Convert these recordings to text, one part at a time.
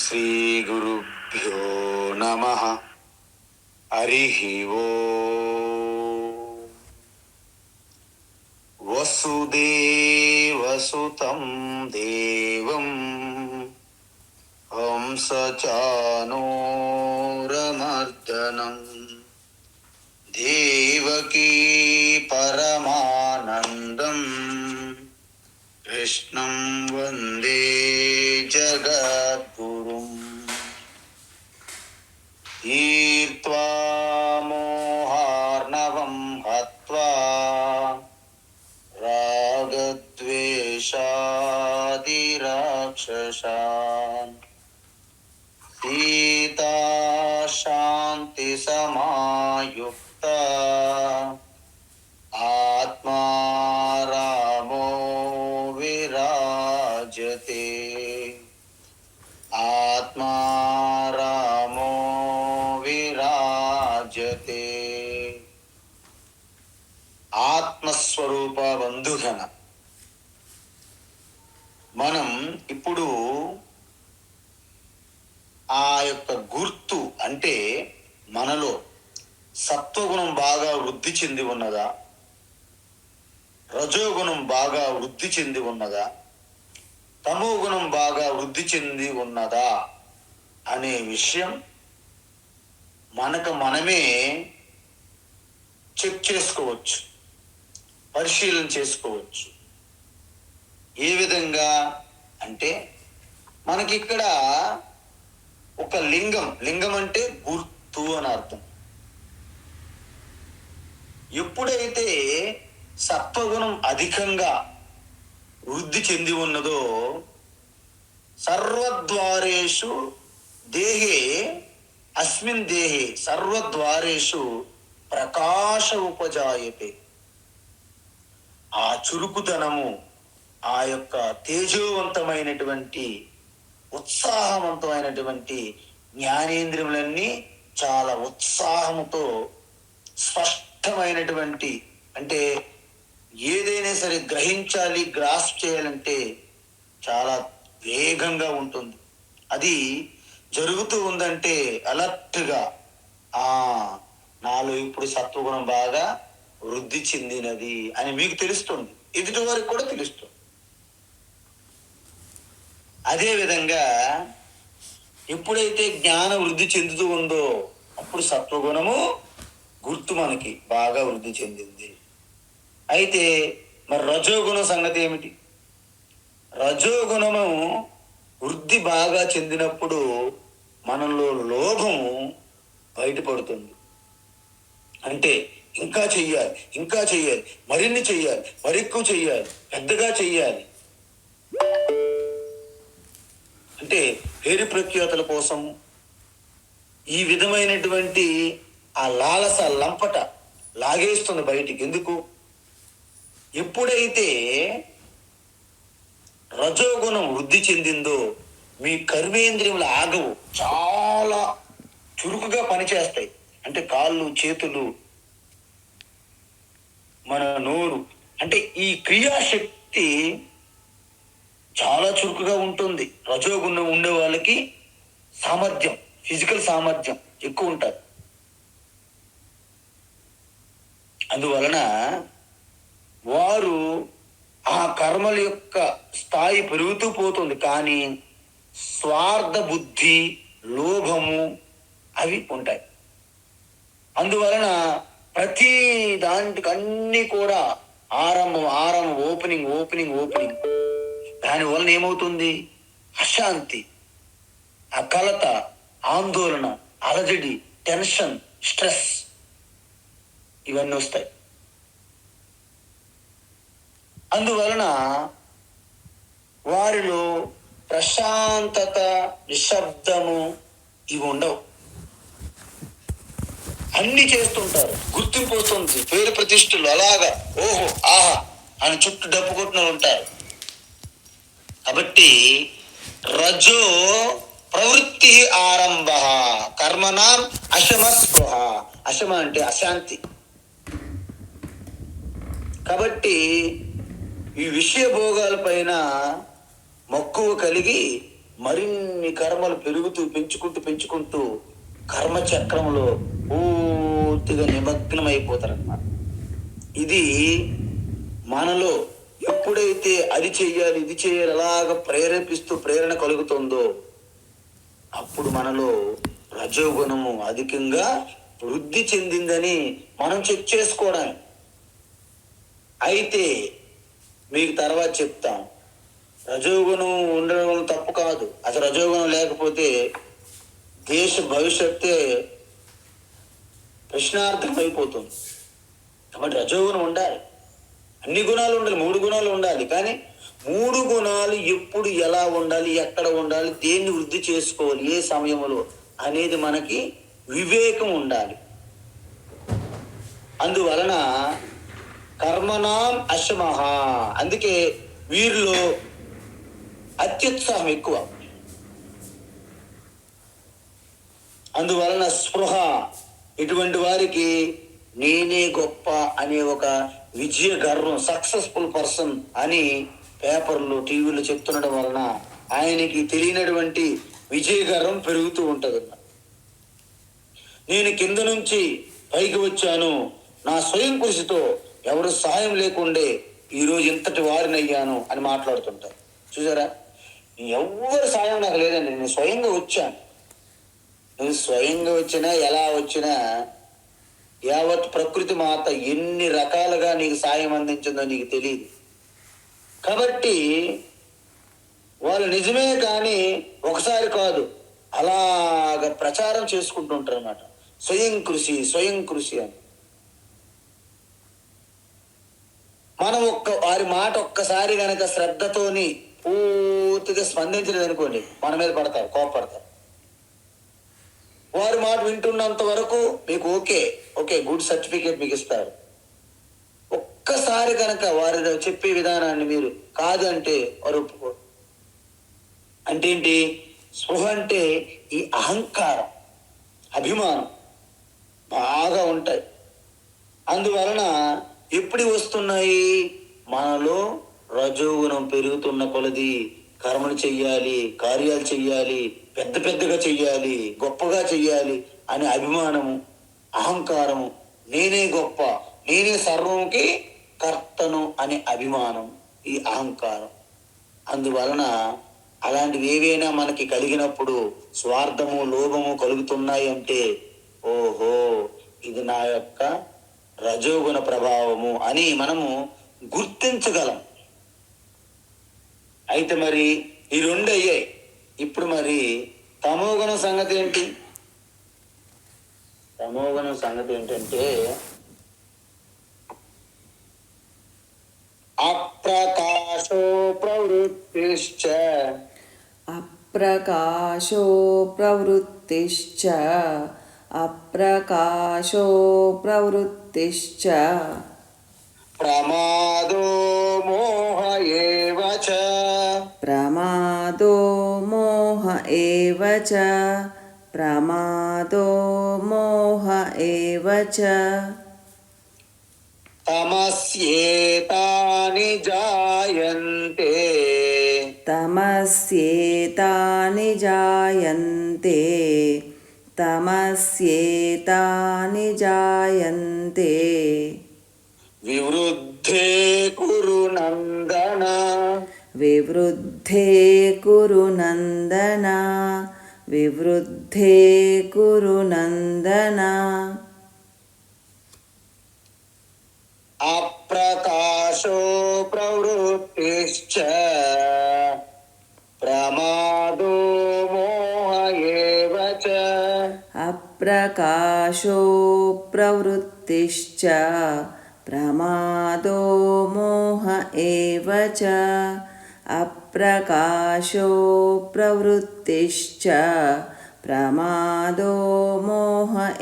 శ్రీ గురుభ్యో నమః. హరిః ఓం. వసుదేవసుతం దేవం హంసచానూరమర్దనం దేవకీ పరమానందం కృష్ణం వందే జగద్గురుం. తీర్త్వా మోహార్ణవం హత్వా రాగద్వేషాదిరాక్షసాన్ సీతా శాంతి సమాయుక్త ఆత్మా రామో విరాజతే. ఆత్మా రామో విరాజతే. ఆత్మస్వరూప బంధుగణ, మనం ఇప్పుడు ఆ యొక్క గుర్తు అంటే మనలో సత్వగుణం బాగా వృద్ధి చెంది ఉన్నదా, రజోగుణం బాగా వృద్ధి చెంది ఉన్నదా, తమో గుణం బాగా వృద్ధి చెంది ఉన్నదా అనే విషయం మనమే చెక్ చేసుకోవచ్చు, పరిశీలన చేసుకోవచ్చు. ఏ విధంగా అంటే మనకి ఇక్కడ ఒక లింగం అంటే గుర్తు అని అర్థం. ఎప్పుడైతే సత్వగుణం అధికంగా వృద్ధి చెంది ఉన్నదో సర్వద్వారేషు దేహే అస్మిన్ దేహే సర్వద్వారేషు ప్రకాశ ఉపజాయతే. ఆ చురుకుతనము, ఆ యొక్క తేజోవంతమైనటువంటి ఉత్సాహవంతమైనటువంటి జ్ఞానేంద్రియములన్నీ చాలా ఉత్సాహముతో స్పష్టమైనటువంటి, అంటే ఏదైనా సరే గ్రహించాలి, గ్రాస్ప్ చేయాలంటే చాలా వేగంగా ఉంటుంది. అది జరుగుతూ ఉందంటే అలర్ట్గా నాలో ఇప్పుడు సత్వగుణం బాగా వృద్ధి చెందినది అని మీకు తెలుస్తుంది, ఎదుటి వారికి కూడా తెలుస్తుంది. అదేవిధంగా ఎప్పుడైతే జ్ఞానం వృద్ధి చెందుతూ ఉందో అప్పుడు సత్వగుణము గుర్తు మనకి బాగా వృద్ధి చెందింది. అయితే మరి రజోగుణం సంగతి ఏమిటి? రజోగుణము వృద్ధి బాగా చెందినప్పుడు మనలో లోభము బయటపడుతుంది. అంటే ఇంకా చెయ్యాలి, మరిన్ని చెయ్యాలి, మరెక్కువ చెయ్యాలి, పెద్దగా చెయ్యాలి, అంటే పేరు ప్రఖ్యాతుల కోసము ఈ విధమైనటువంటి ఆ లాలస లంపట లాగేస్తుంది బయటికి. ఎందుకు? ఎప్పుడైతే రజోగుణం వృద్ధి చెందిందో మీ కర్మేంద్రియములు ఆగవు, చాలా చురుకుగా పనిచేస్తాయి. అంటే కాళ్ళు, చేతులు, మన నోరు, అంటే ఈ క్రియాశక్తి చాలా చురుకుగా ఉంటుంది. రజోగుణం ఉండే వాళ్ళకి సామర్థ్యం, ఫిజికల్ సామర్థ్యం ఎక్కువ ఉంటుంది. అందువలన వారు ఆ కర్మల యొక్క స్థాయి పెరుగుతూ పోతుంది, కానీ స్వార్థ బుద్ధి, లోభము అవి ఉంటాయి. అందువలన ప్రతి దాంట్కి అన్నీ కూడా ఆరంభం ఓపెనింగ్. దాని వలన ఏమవుతుంది? అశాంతి, కలత, ఆందోళన, అలజడి, టెన్షన్, స్ట్రెస్ ఇవన్నీ వస్తాయి. అందువలన వారిలో ప్రశాంతత, నిశ్శబ్దము ఇవి ఉండవు. అన్ని చేస్తుంటారు, గుర్తింపు వస్తుంది, పేరు ప్రతిష్టలు అలాగా ఓహో ఆహా అని చుట్టూ డబ్బు కొట్టిన ఉంటారు. కాబట్టి రజో ప్రవృత్తి ఆరంభ కర్మణాం అశమ స్పృహ. అశమ అంటే అశాంతి. కాబట్టి ఈ విషయ భోగాల పైన మక్కువ కలిగి మరిన్ని కర్మలు పెంచుకుంటూ కర్మచక్రంలో పూర్తిగా నిమగ్నమైపోతారన్నమాట. ఇది మనలో ఎప్పుడైతే అది చెయ్యాలి ఇది చెయ్యాలి అలాగ ప్రేరణ కలుగుతుందో అప్పుడు మనలో రజోగుణము అధికంగా వృద్ధి చెందిందని మనం చెక్ చేసుకోవడం. అయితే మీకు తర్వాత చెప్తాం, రజోగుణం ఉండడం తప్పు కాదు. అసలు రజోగుణం లేకపోతే దేశ భవిష్యత్తే ప్రశ్నార్థం అయిపోతుంది. కాబట్టి రజోగుణం ఉండాలి, అన్ని గుణాలు ఉండాలి, 3 గుణాలు ఉండాలి. కానీ 3 గుణాలు ఎప్పుడు ఎలా ఉండాలి, ఎక్కడ ఉండాలి, దేన్ని వృద్ధి చేసుకోవాలి, ఏ సమయంలో అనేది మనకి వివేకం ఉండాలి. అందువలన కర్మణాం అశమః, అందుకే వీరిలో అత్యుత్సాహం ఎక్కువ. అందువలన స్పృహ, ఇటువంటి వారికి నేనే గొప్ప అనే ఒక విజయ గర్వం, సక్సెస్ఫుల్ పర్సన్ అని పేపర్లు టీవీలు చెప్తుండడం వలన ఆయనకి తెలియనటువంటి విజయ గర్వం పెరుగుతూ ఉంటుంది. నేను కింద నుంచి పైకి వచ్చాను, నా స్వయం కృషితో ఎవరు సహాయం లేకుండే ఈరోజు ఇంతటి వారినయ్యాను అని మాట్లాడుతుంటారు. చూసారా, ఎవరు సాయం నాకు లేదండి, నేను స్వయంగా వచ్చాను. నువ్వు స్వయంగా వచ్చినా ఎలా వచ్చినా యావత్ ప్రకృతి మాత ఎన్ని రకాలుగా నీకు సాయం అందించిందో నీకు తెలియదు. కాబట్టి వాళ్ళు నిజమే కానీ ఒకసారి కాదు అలాగ ప్రచారం చేసుకుంటుంటారు అన్నమాట. స్వయం కృషి అని మనం వారి మాట ఒక్కసారి కనుక శ్రద్ధతోని పూర్తిగా స్పందించలేదు అనుకోండి, మన మీద పడతారు, కోపడతారు. వారి మాట వింటున్నంత వరకు మీకు ఓకే గుడ్ సర్టిఫికేట్ మీకు ఇస్తారు. ఒక్కసారి కనుక వారి చెప్పే విధానాన్ని మీరు కాదు అంటే వారు ఒప్పుకోరు. అంటే ఏంటి? స్పృహ అంటే ఈ అహంకారం, అభిమానం బాగా ఉంటాయి. అందువలన ఎప్పుడు వస్తున్నాయి? మనలో రజోగుణం పెరుగుతున్న కొలది కర్మలు చెయ్యాలి, కార్యాలు చెయ్యాలి, పెద్దగా చెయ్యాలి, గొప్పగా చెయ్యాలి అనే అభిమానము, అహంకారము, నేనే గొప్ప, నేనే సర్వంకి కర్తను అనే అభిమానం, ఈ అహంకారం. అందువలన అలాంటివి ఏవైనా మనకి కలిగినప్పుడు స్వార్థము, లోభము కలుగుతున్నాయి అంటే ఓహో ఇది నా యొక్క రజోగుణ ప్రభావము అని మనము గుర్తించగలం. అయితే మరి ఈ 2 అయ్యాయి. ఇప్పుడు మరి తమోగుణం సంగతి ఏంటి? తమోగుణం సంగతి ఏంటంటే అప్రకాశో ప్రవృత్తిశ్చ ప్రమాదో మోహ ఏవ చ తమస్యేతాని జాయంతే వివృద్ధే కురు నందన అప్రకాశో ప్రవృత్తిశ్చ ప్రమాదో మోహ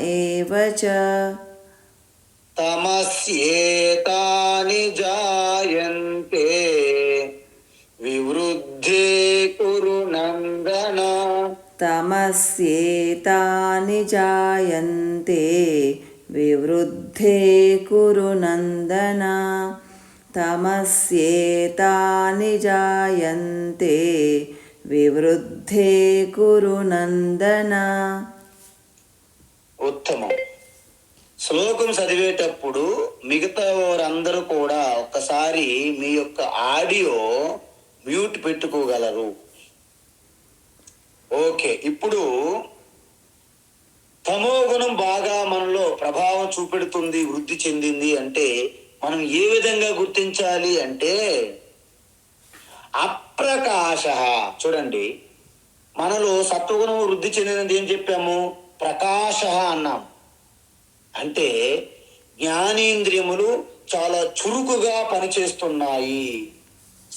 ఏవ చ తమస్యేతాని జాయంతే వివృద్ధే కురు నందన వివృద్ధే కురు నందన. ఉత్తమం. శ్లోకం చదివేటప్పుడు మిగతా వారందరూ కూడా ఒక్కసారి మీ యొక్క ఆడియో మ్యూట్ పెట్టుకోగలరు. ఓకే. ఇప్పుడు తమో గుణం బాగా మనలో ప్రభావం చూపెడుతుంది, వృద్ధి చెందింది అంటే మనం ఏ విధంగా గుర్తించాలి అంటే అప్రకాశ. చూడండి, మనలో సత్వగుణం వృద్ధి చెందినది ఏం చెప్పాము? ప్రకాశ అన్నాం. అంటే జ్ఞానేంద్రియములు చాలా చురుకుగా పనిచేస్తున్నాయి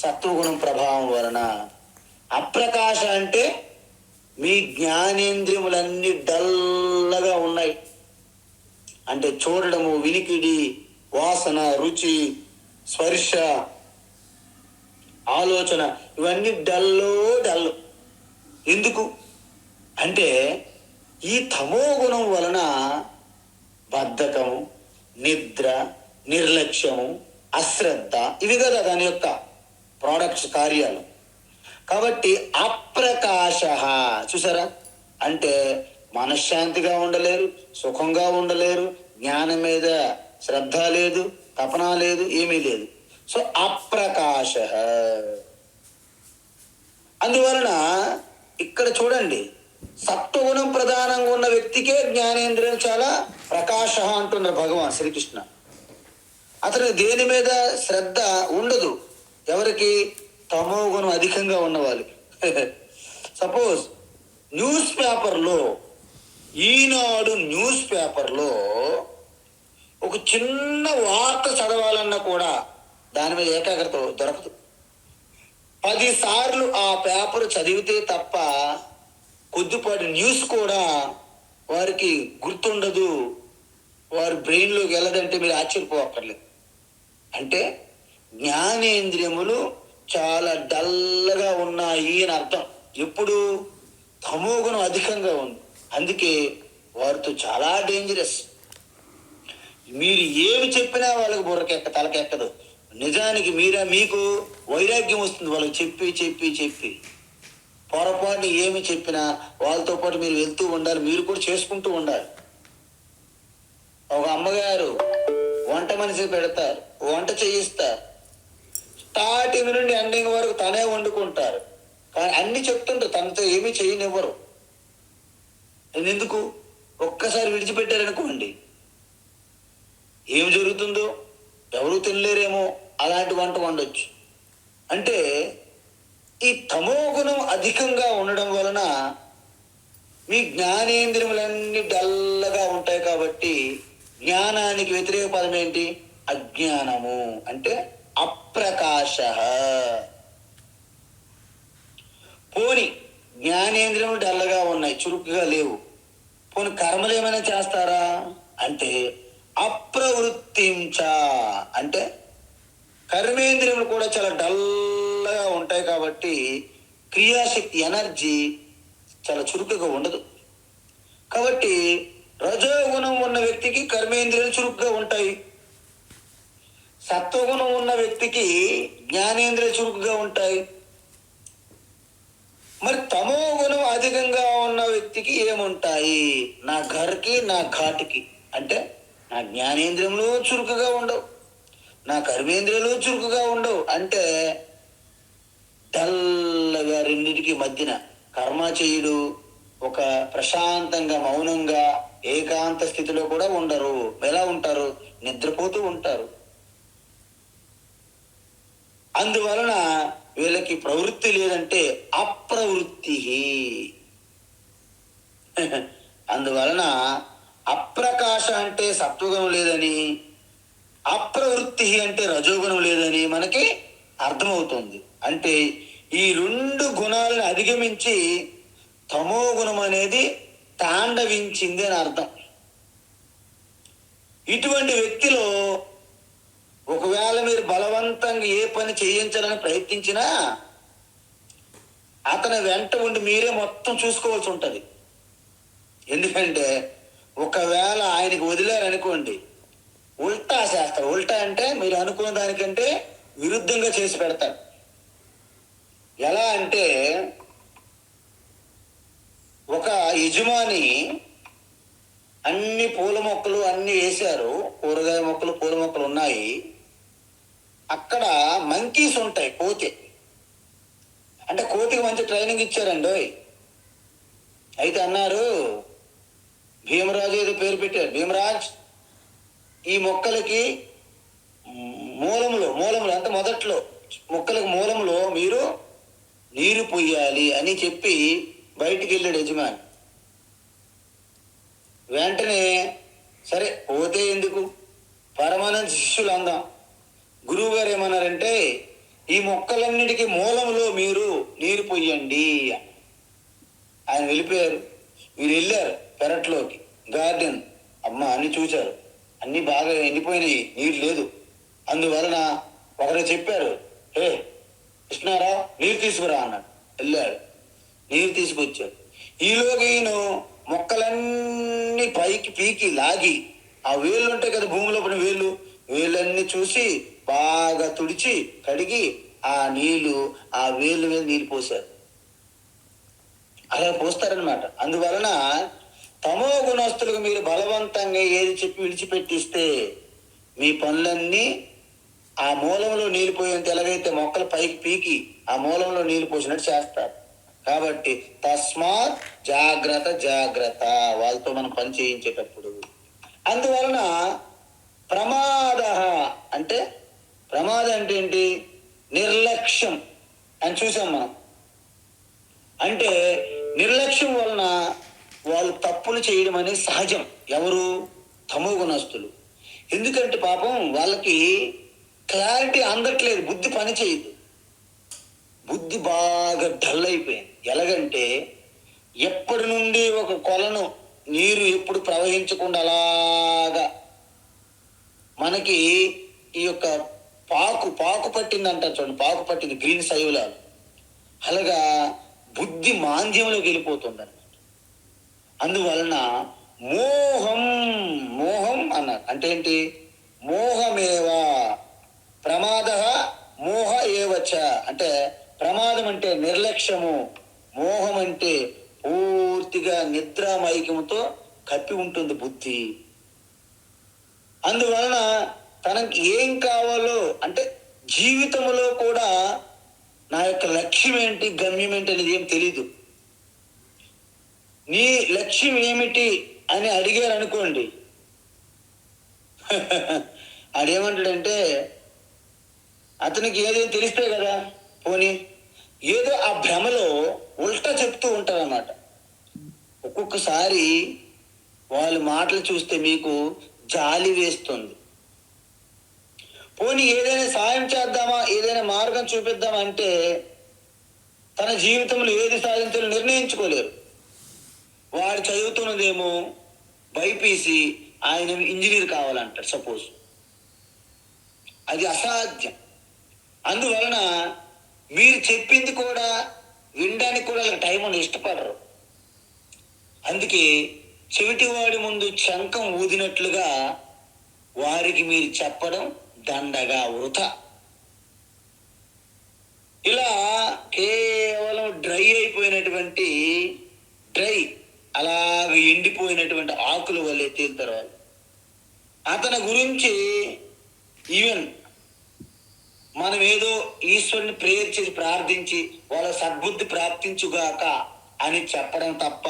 సత్వగుణం ప్రభావం వలన. అప్రకాశ అంటే మీ జ్ఞానేంద్రియములన్నీ డల్లగా ఉన్నాయి. అంటే చూడడము, వినికిడి, వాసన, రుచి, స్పర్శ, ఆలోచన ఇవన్నీ డల్. ఎందుకు అంటే ఈ తమో గుణం వలన బద్ధకము, నిద్ర, నిర్లక్ష్యము, అశ్రద్ధ ఇవి కదా దాని యొక్క ప్రోడక్ట్స్, కార్యాలు. కాబట్టి అప్రకాశ. చూసారా? అంటే మనశ్శాంతిగా ఉండలేరు, సుఖంగా ఉండలేరు, జ్ఞానం మీద శ్రద్ధ లేదు, తపన లేదు, ఏమీ లేదు. సో అప్రకాశ. అందువలన ఇక్కడ చూడండి, సత్వగుణం ప్రధానంగా ఉన్న వ్యక్తికే జ్ఞానేంద్రియం చాలా ప్రకాశ అంటున్నారు భగవాన్ శ్రీకృష్ణ. అతను దేని మీద శ్రద్ధ ఉండదు. ఎవరికి? తమో గుణం అధికంగా ఉన్నవాళ్ళు. సపోజ్ న్యూస్ పేపర్లో, ఈనాడు న్యూస్ పేపర్లో ఒక చిన్న వార్త చదవాలన్నా కూడా దాని మీద ఏకాగ్రత దొరకదు. 10 సార్లు ఆ పేపర్ చదివితే తప్ప కొద్దిపాటి న్యూస్ కూడా వారికి గుర్తుండదు, వారి బ్రెయిన్లోకి వెళ్ళదంటే మీరు ఆశ్చర్యపోవక్కర్లేదు. అంటే జ్ఞానేంద్రియములు చాలా డల్గా ఉన్నాయి అని అర్థం. ఎప్పుడు? తమోగుణం అధికంగా ఉంది. అందుకే వారితో చాలా డేంజరస్. మీరు ఏమి చెప్పినా వాళ్ళకి తలకెక్కదు. నిజానికి మీకు వైరాగ్యం వస్తుంది వాళ్ళకి చెప్పి పొరపాటుని ఏమి చెప్పినా వాళ్ళతో పాటు మీరు వెళ్తూ ఉండాలి, మీరు కూడా చేసుకుంటూ ఉండాలి. ఒక అమ్మగారు వంట మనిషి పెడతారు, వంట చేయిస్తారు, స్టార్టింగ్ నుండి ఎండింగ్ వరకు తనే వండుకుంటారు. కానీ అన్ని చెప్తుంటారు, తనతో ఏమీ చేయనివ్వరు. ఎందుకు? ఒక్కసారి విడిచిపెట్టారనుకోండి, ఏం జరుగుతుందో ఎవరు తినలేరేమో అలాంటి వంట వండొచ్చు. అంటే ఈ తమో గుణం అధికంగా ఉండడం వలన మీ జ్ఞానేంద్రియములన్నీ డల్లగా ఉంటాయి. కాబట్టి జ్ఞానానికి వ్యతిరేక పదం ఏంటి? అజ్ఞానము. అంటే అప్రకాశ. పోని జ్ఞానేంద్రియములు డల్లగా ఉన్నాయి, చురుకుగా లేవు, పోని కర్మలు ఏమైనా చేస్తారా అంటే అప్రవృత్తించ. అంటే కర్మేంద్రియములు కూడా చాలా డల్గా ఉంటాయి. కాబట్టి క్రియాశక్తి, ఎనర్జీ చాలా చురుకుగా ఉండదు. కాబట్టి రజోగుణం ఉన్న వ్యక్తికి కర్మేంద్రియాలు చురుకుగా ఉంటాయి, సత్వగుణం ఉన్న వ్యక్తికి జ్ఞానేంద్రియాలు చురుకుగా ఉంటాయి. మరి తమో గుణం అధికంగా ఉన్న వ్యక్తికి ఏముంటాయి? నా ఘర్కి, నా ఘాటుకి. అంటే నా జ్ఞానేంద్రియములు చురుకుగా ఉండవు, నా కర్మేంద్రియాలు చురుకుగా ఉండవు. అంటే డల్గా రెండింటికి మధ్యన కర్మ చేయుడు, ఒక ప్రశాంతంగా మౌనంగా ఏకాంత స్థితిలో కూడా ఉండరు. ఎలా ఉంటారు? నిద్రపోతూ ఉంటారు. అందువలన వీళ్ళకి ప్రవృత్తి లేదంటే అప్రవృత్తి. అందువలన అప్రకాశ అంటే సత్వగుణం లేదని, అప్రవృత్తి అంటే రజోగుణం లేదని మనకి అర్థమవుతుంది. అంటే ఈ 2 గుణాలను అధిగమించి తమో గుణం అనేది తాండవించింది అని అర్థం. ఇటువంటి వ్యక్తిలో ఒకవేళ మీరు బలవంతంగా ఏ పని చేయించాలని ప్రయత్నించినా అతని వెంట ఉండి మీరే మొత్తం చూసుకోవాల్సి ఉంటుంది. ఎందుకంటే ఒకవేళ ఆయనకి వదిలేరనుకోండి, ఉల్టా చేస్తారు. ఉల్టా అంటే మీరు అనుకున్న దానికంటే విరుద్ధంగా చేసి పెడతారు. ఎలా అంటే ఒక యజమాని అన్ని పూల మొక్కలు అన్ని వేశారు, కూరగాయ మొక్కలు పూల మొక్కలు ఉన్నాయి. అక్కడ మంకీస్ ఉంటాయి, కోతి. అంటే కోతికి మంచి ట్రైనింగ్ ఇచ్చారండి. అయితే అన్నారు, భీమరాజు ఏదో పేరు పెట్టారు, భీమరాజ్ ఈ మొక్కలకి మూలములు అంటే మొదట్లో మొక్కలకు మూలంలో మీరు నీరు పొయ్యాలి అని చెప్పి బయటికి వెళ్ళాడు యజమాని. వెంటనే సరే పోతే ఎందుకు, పరమానంద శిష్యులు అందాం. గురువు గారు ఏమన్నారంటే, ఈ మొక్కలన్నిటికీ మూలంలో మీరు నీరు పొయ్యండి. ఆయన వెళ్ళిపోయారు. మీరు వెళ్ళారు పెరట్లోకి, గార్డెన్. అమ్మ అన్ని చూశారు, అన్ని బాగా ఎండిపోయినాయి, నీరు లేదు. అందువలన ఒకరు చెప్పారు, హే కృష్ణారావు నీరు తీసుకురా అన్నాడు. వెళ్ళాడు, నీరు తీసుకొచ్చాడు. ఈలోగా ఈయన మొక్కలన్నీ పైకి పీకి లాగి, ఆ వేళ్ళు ఉంటాయి కదా భూమిలో పడిన వేళ్ళన్నీ చూసి బాగా తుడిచి కడిగి ఆ నీళ్లు ఆ వేళ్ళు మీద నీళ్ళు పోశారు. అలా పోస్తారనమాట. అందువలన తమో గుణస్తులకు మీరు బలవంతంగా ఏది చెప్పి విడిచిపెట్టిస్తే మీ పనులన్నీ ఆ మూలంలో నీళ్ళు పోయేంత, ఎలాగైతే మొక్కలు పైకి పీకి ఆ మూలంలో నీళ్ళు పోసినట్టు చేస్తారు. కాబట్టి తస్మాత్ జాగ్రత్త వాళ్ళతో మనం పని చేయించేటప్పుడు. అందువలన అంటే ప్రమాదం అంటే ఏంటి, నిర్లక్ష్యం అని చూసాం మనం. అంటే నిర్లక్ష్యం వలన వాళ్ళు తప్పులు చేయడం అనేది సహజం. ఎవరు, తమో గుణస్తులు. ఎందుకంటే పాపం వాళ్ళకి క్లారిటీ అందట్లేదు, బుద్ధి పని చేయదు, బుద్ధి బాగా డల్ అయిపోయింది. ఎలాగంటే ఎప్పటి నుండి ఒక కొలను నీరు ఎప్పుడు ప్రవహించకుండా అలాగా మనకి ఈ యొక్క పాకు పట్టింది అంటారు చూడండి, పాకు పట్టింది గ్రీన్ శైవలాలు, అలాగా బుద్ధి మాంద్యంలోకి వెళ్ళిపోతుంది అన్నమాట. అందువలన మోహం అన్నారు. అంటే ఏంటి, మోహమేవా ప్రమాద మోహ ఏవచ. అంటే ప్రమాదం అంటే నిర్లక్ష్యము, మోహం అంటే పూర్తిగా నిద్రామైక్యముతో కప్పి ఉంటుంది బుద్ధి. అందువలన తనకి ఏం కావాలో, అంటే జీవితంలో కూడా నా యొక్క లక్ష్యం ఏంటి, గమ్యం ఏంటి అనేది ఏం తెలీదు. నీ లక్ష్యం ఏమిటి అని అడిగారు అనుకోండి, ఆడేమంటాడంటే అతనికి ఏదేం తెలిస్తే కదా పోనీ, ఏదో ఆ భ్రమలో ఉల్టా చెప్తూ ఉంటారన్నమాట. ఒక్కొక్కసారి వాళ్ళ మాటలు చూస్తే మీకు జాలి వేస్తుంది. పోనీ ఏదైనా సాయం చేద్దామా, ఏదైనా మార్గం చూపిద్దామా అంటే తన జీవితంలో ఏది సాధించాలో నిర్ణయించుకోలేరు. వాడు చదువుతున్నదేమో బైపీసీ, ఆయన ఇంజనీర్ కావాలంటారు సపోజ్. అది అసాధ్యం. అందువలన మీరు చెప్పింది కూడా వినడానికి కూడా టైం ఇష్టపడరు. అందుకే చెవిటివాడి ముందు శంఖం ఊదినట్లుగా వారికి మీరు చెప్పడం దండగా, వృథా. ఇలా కేవలం డ్రై అలాగ ఎండిపోయినటువంటి ఆకుల వల్లే తేలుతారు వాళ్ళు. అతని గురించి ఈవెన్ మనం ఏదో ఈశ్వరుని ప్రేయర్ చేసి ప్రార్థించి వాళ్ళ సద్బుద్ధి ప్రాప్తించుగాక అని చెప్పడం తప్ప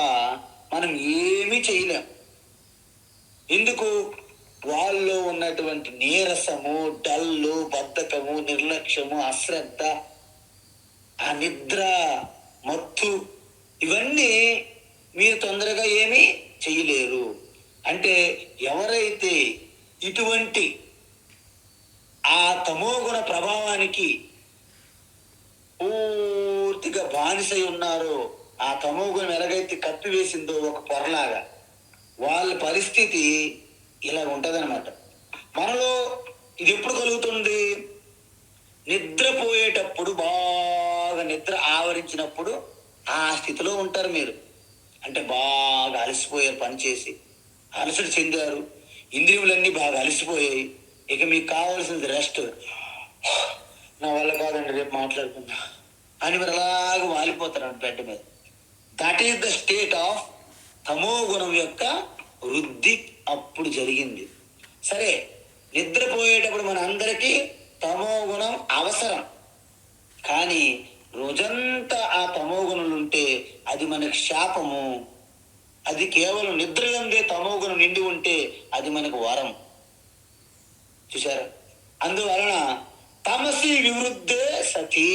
మనం ఏమీ చేయలేం. ఎందుకు, వాళ్ళలో ఉన్నటువంటి నీరసము, డల్లు, బద్ధకము, నిర్లక్ష్యము, అశ్రద్ధ, ఆ నిద్ర, మత్తు, ఇవన్నీ మీరు తొందరగా ఏమీ చేయలేరు. అంటే ఎవరైతే ఇటువంటి ఆ తమోగుణ ప్రభావానికి పూర్తిగా బానిసై ఉన్నారో, ఆ తమోగుణం ఎలాగైతే కప్పివేసిందో ఒక పొరలాగా, వాళ్ళ పరిస్థితి ఇలా ఉంటదన్నమాట. మనలో ఇది ఎప్పుడు కలుగుతుంది, నిద్రపోయేటప్పుడు, బాగా నిద్ర ఆవరించినప్పుడు ఆ స్థితిలో ఉంటారు మీరు. అంటే బాగా అలసిపోయారు, పనిచేసి అలసట చెందారు, ఇంద్రియములన్నీ బాగా అలసిపోయాయి, ఇక మీకు కావాల్సింది రెస్ట్. నా వల్ల కాదండి, రేపు మాట్లాడుకుంటా అని మీరు అలాగ వాలిపోతారు బెడ్ మీద. That is the state of తమో గుణం యొక్క వృద్ధి అప్పుడు జరిగింది. సరే, నిద్రపోయేటప్పుడు మన అందరికీ తమో గుణం అవసరం. కానీ రోజంతా ఆ తమో గుణాలు ఉంటే అది మనకు శాపము. అది కేవలం నిద్ర ఉండే తమో గుణం నిండి ఉంటే అది మనకు వరం. చూసారా? అందువలన తమసి వివృద్ధే సతి.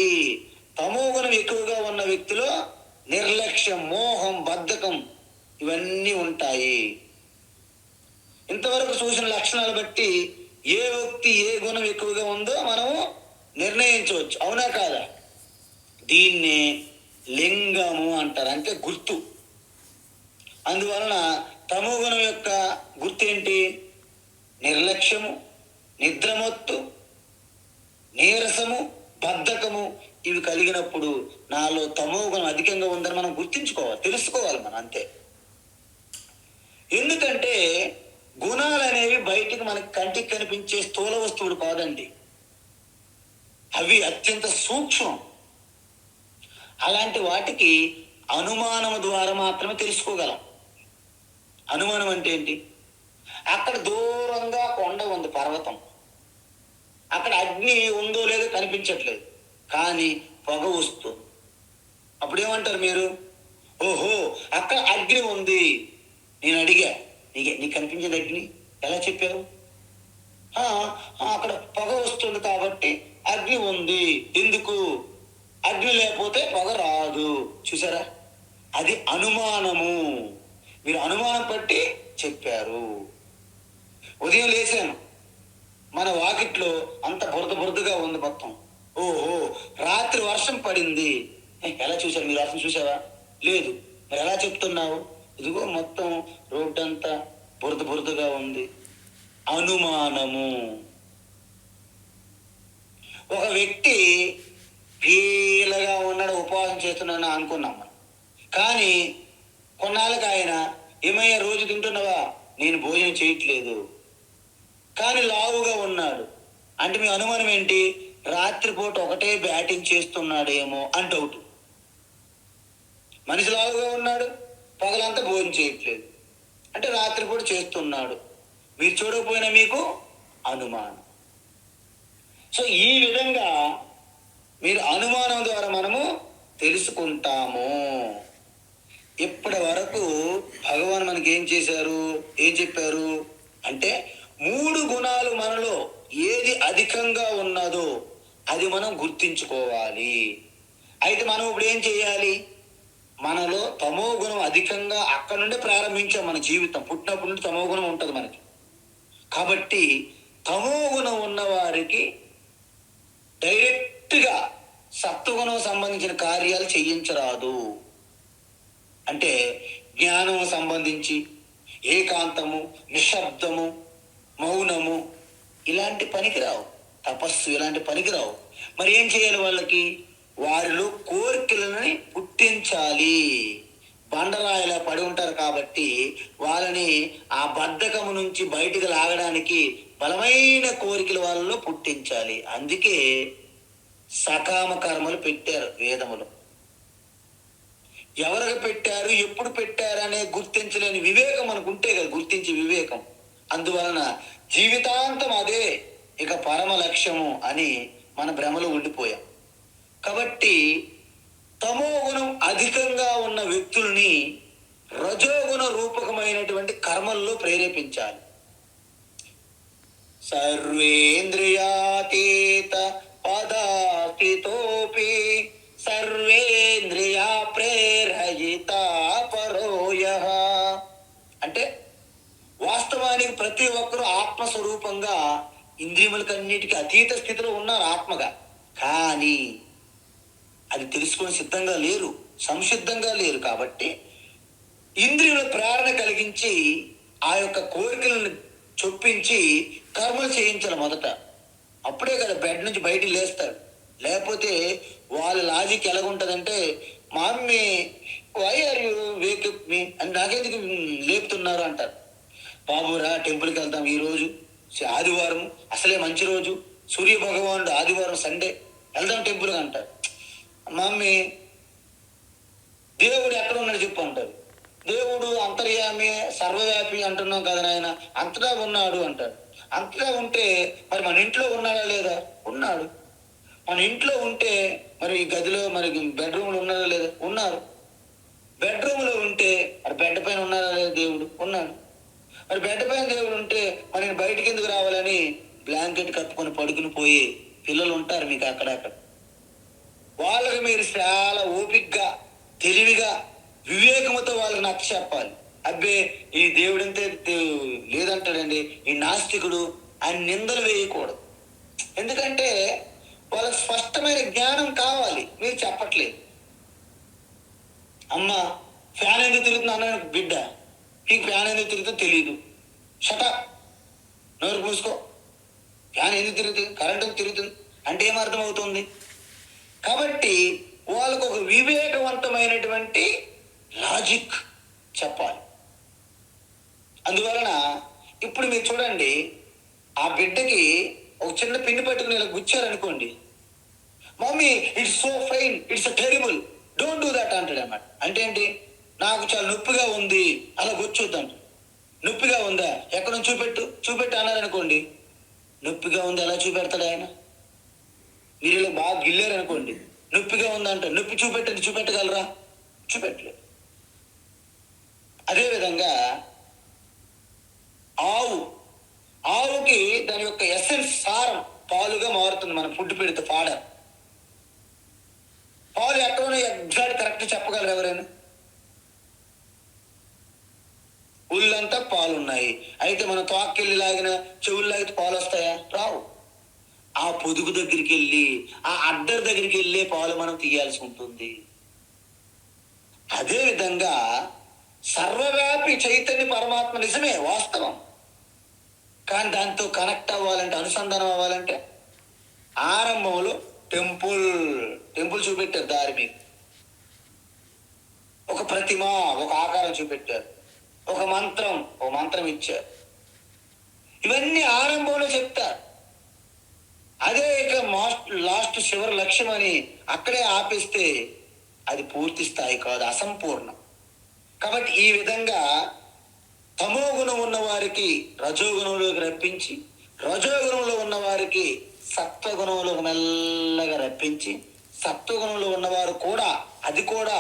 తమో గుణం ఎక్కువగా ఉన్న వ్యక్తిలో నిర్లక్ష్యం, మోహం, బద్ధకం ఇవన్నీ ఉంటాయి. ఇంతవరకు చూసిన లక్షణాలు బట్టి ఏ వ్యక్తి ఏ గుణం ఎక్కువగా ఉందో మనము నిర్ణయించవచ్చు. అవునా కాదా? దీన్ని లింగము అంటారు, అంటే గుర్తు. అందువలన తమో గుణం యొక్క గుర్తు ఏంటి? నిర్లక్ష్యము, నిద్రమత్తు, నీరసము, బద్ధకము. ఇవి కలిగినప్పుడు నాలో తమో గుణం అధికంగా ఉందని మనం గుర్తించుకోవాలి, తెలుసుకోవాలి మనం, అంతే. ఎందుకంటే గుణాలు అనేవి బయటికి మనకి కంటికి కనిపించే స్థూల వస్తువులు కాదండి. అవి అత్యంత సూక్ష్మం. అలాంటి వాటికి అనుమానం ద్వారా మాత్రమే తెలుసుకోగలం. అనుమానం అంటే ఏంటి? అక్కడ దూరంగా కొండ ఉంది, పర్వతం. అక్కడ అగ్ని ఉందో లేదో కనిపించట్లేదు, కానీ పొగ వస్తుంది. అప్పుడు ఏమంటారు మీరు? ఓహో, అక్కడ అగ్ని ఉంది. నేను అడిగా, నీకు కనిపించేది అగ్ని ఎలా చెప్పావు? అక్కడ పొగ వస్తుంది కాబట్టి అగ్ని ఉంది. ఎందుకు? అగ్ని లేకపోతే పొగ రాదు. చూసారా? అది అనుమానము. మీరు అనుమానం పట్టి చెప్పారు. ఉదయం లేచాను, మన వాకిట్లో అంత బురదగా ఉంది మొత్తం. ఓహో, రాత్రి వర్షం పడింది. ఎలా చూసారు మీరు? వర్షం చూసావా? లేదు. మరి ఎలా చెప్తున్నావు? ఇదిగో మొత్తం రోడ్డు అంతా బురదగా ఉంది. అనుమానము. ఒక వ్యక్తి పీలగా ఉన్నాడు, ఉపవాసం చేస్తున్నాను అనుకున్నాం మనం. కానీ కొన్నాళ్ళకి ఆయన, ఏమయ్యా రోజు తింటున్నావా? నేను భోజనం చేయట్లేదు. కానీ లావుగా ఉన్నాడు. అంటే మీ అనుమానం ఏంటి? రాత్రిపూట ఒకటే బ్యాటింగ్ చేస్తున్నాడేమో అని డౌట్. మనిషి లావుగా ఉన్నాడు, పగలంతా భోజనం చేయట్లేదు, అంటే రాత్రిపూట చేస్తున్నాడు. మీరు చూడకపోయినా మీకు అనుమానం. సో ఈ విధంగా మీరు అనుమానం ద్వారా మనము తెలుసుకుంటాము. ఇప్పటి వరకు భగవాన్ మనకి ఏం చేశారు, ఏం చెప్పారు అంటే, 3 గుణాలు మనలో ఏది అధికంగా ఉన్నదో అది మనం గుర్తించుకోవాలి. అయితే మనం ఇప్పుడు ఏం చేయాలి? మనలో తమో గుణం అధికంగా అక్కడ నుండి ప్రారంభించాం. మన జీవితం పుట్టినప్పటి నుండి తమో గుణం ఉంటుంది మనకి. కాబట్టి తమో గుణం ఉన్న వారికి డైరెక్ట్గా సత్వగుణం సంబంధించిన కార్యాలు చేయించరాదు. అంటే జ్ఞానం సంబంధించి ఏకాంతము, నిశ్శబ్దము, మౌనము ఇలాంటి పనికిరావు. తపస్సు ఇలాంటి పనికిరావు. మరి ఏం చేయాలి? వాళ్ళకి వారిలో కోరికలని పుట్టించాలి. బండరాయిలా పడి ఉంటారు కాబట్టి వాళ్ళని ఆ బద్ధకము నుంచి బయటకు లాగడానికి బలమైన కోరికలు వాళ్ళలో పుట్టించాలి. అందుకే సకామ కర్మలు పెట్టారు వేదములు. ఎవరికి పెట్టారు, ఎప్పుడు పెట్టారు అనే గుర్తించలేని వివేకం మనకు ఉంటే కదా, గుర్తించే వివేకం. అందువలన జీవితాంతం అదే ఇక పరమ లక్ష్యము అని మన భ్రమలో ఉండిపోయాం. కాబట్టి తమో గుణం అధికంగా ఉన్న వ్యక్తుల్ని రజోగుణ రూపకమైనటువంటి కర్మల్లో ప్రేరేపించాలి. సర్వేంద్రియాతీత పదాస్థితోపి సర్వేంద్రియా ప్రేరయిత పరోయః. అంటే వాస్తవానికి ప్రతి ఒక్కరూ ఆత్మస్వరూపంగా ఇంద్రియములకన్నిటికీ అతీత స్థితిలో ఉన్నారు ఆత్మగా. కానీ అది తెలుసుకొని సిద్ధంగా లేరు, సంసిద్ధంగా లేరు. కాబట్టి ఇంద్రియుల ప్రేరణ కలిగించి ఆ యొక్క కోరికలను చొప్పించి కర్మలు చేయించాలి మొదట. అప్పుడే కదా బెడ్ నుంచి బయటికి లేస్తాడు. లేకపోతే వాళ్ళ లాజిక్ ఎలాగుంటుందంటే, మా mummy why are you wake up me అని నాకెందుకు లేపుతున్నారు అంటారు. బాబురా టెంపుల్కి వెళ్దాం, ఈరోజు ఆదివారం అసలే మంచి రోజు, సూర్య భగవానుడు ఆదివారం సండే వెళ్దాం టెంపుల్కి అంటారు. మమ్మీ దేవుడు ఎక్కడ ఉన్నాడు చెప్పు అంటారు. దేవుడు అంతర్యామి సర్వవ్యాపి అంటున్నాం కదా నాయన, అంతటా ఉన్నాడు అంటాడు. అంతటా ఉంటే మరి మన ఇంట్లో ఉన్నాడా లేదా? ఉన్నాడు. మన ఇంట్లో ఉంటే మరి ఈ గదిలో మరి బెడ్రూమ్లో ఉన్నాడా లేదా? ఉన్నారు. బెడ్రూమ్లో ఉంటే మరి బెడ్ పైన ఉన్నాడా లేదా? దేవుడు ఉన్నాడు. మరి బెడ్ పైన దేవుడు ఉంటే మరి నేను బయటికి ఎందుకు రావాలని బ్లాంకెట్ కప్పుకొని పడుకుని పోయి పిల్లలు ఉంటారు మీకు అక్కడక్కడ. వాళ్ళకి మీరు చాలా ఓపికగా తెలివిగా వివేకముతో వాళ్ళకి నచ్చ చెప్పాలి. అబ్బే ఈ దేవుడంతే లేదంటాడండి, ఈ నాస్తికుడు ఆయన నిందలు వేయకూడదు. ఎందుకంటే వాళ్ళకి స్పష్టమైన జ్ఞానం కావాలి, మీరు చెప్పట్లేదు. అమ్మ ఫ్యాన్ ఎందుకు తిరుగుతుంది అన్న బిడ్డ, నీకు ఫ్యాన్ ఎందుకు తిరుగుతుందో తెలియదు, షటప్ నోరు పూసుకో. ఫ్యాన్ ఎందుకు తిరుగుతుంది, కరెంట్ ఎందుకు తిరుగుతుంది అంటే ఏమర్థం అవుతుంది? కాబట్టి వాళ్ళకు ఒక వివేకవంతమైనటువంటి లాజిక్ చెప్పాలి. అందువలన ఇప్పుడు మీరు చూడండి, ఆ బిడ్డకి ఒక చిన్న పిన్ని పట్టుకుని ఇలా గుచ్చారనుకోండి, mummy it's so fine, it's terrible, don't do that అంటాడు అన్నమాట. అంటే ఏంటి? నాకు చాలా నొప్పిగా ఉంది, అలా గుచ్చొద్దంట. నొప్పిగా ఉందా, ఎక్కడ చూపెట్టు అన్నారనుకోండి, నొప్పిగా ఉంది ఎలా చూపెడతాడు ఆయన? మీరు ఇలా బాగా గిల్లారు అనుకోండి, నొప్పిగా ఉందంట, నొప్పి చూపెట్టగలరా? చూపెట్టలేదు. అదేవిధంగా ఆవుకి దాని యొక్క ఎసెన్స్ సారం పాలుగా మారుతుంది. మనం ఫుడ్ పెడితే పాలు ఎక్కడో ఎగ్జాక్ట్ కరెక్ట్ చెప్పగలరు ఎవరైనా? ఒళ్ళంతా పాలు ఉన్నాయి, అయితే మనం తోక్కెళ్ళి లాగిన చెవులు లాగితే పాలు వస్తాయా? రావు. ఆ పొదుగు దగ్గరికి వెళ్ళి ఆ అడ్డర్ దగ్గరికి వెళ్ళే పాలు మనం తీయాల్సి ఉంటుంది. అదేవిధంగా సర్వవ్యాపి చైతన్య పరమాత్మ నిజమే, వాస్తవం. కానీ దాంతో కనెక్ట్ అవ్వాలంటే, అనుసంధానం అవ్వాలంటే ఆరంభంలో టెంపుల్ చూపెట్టారు. దారి మీకు ఒక ప్రతిమ, ఒక ఆకారం చూపెట్టారు, ఒక మంత్రం ఇచ్చారు. ఇవన్నీ ఆరంభంలో చెప్తారు. అదే ఇక లాస్ట్ చివరి లక్ష్యం అని అక్కడే ఆపేస్తే అది పూర్తి స్థాయి కాదు, అసంపూర్ణం. కాబట్టి ఈ విధంగా తమో గుణం ఉన్న వారికి రజోగుణంలోకి రప్పించి, రజోగుణంలో ఉన్న వారికి సత్వగుణంలోకి మెల్లగా రప్పించి, సత్వగుణంలో ఉన్నవారు కూడా అది కూడా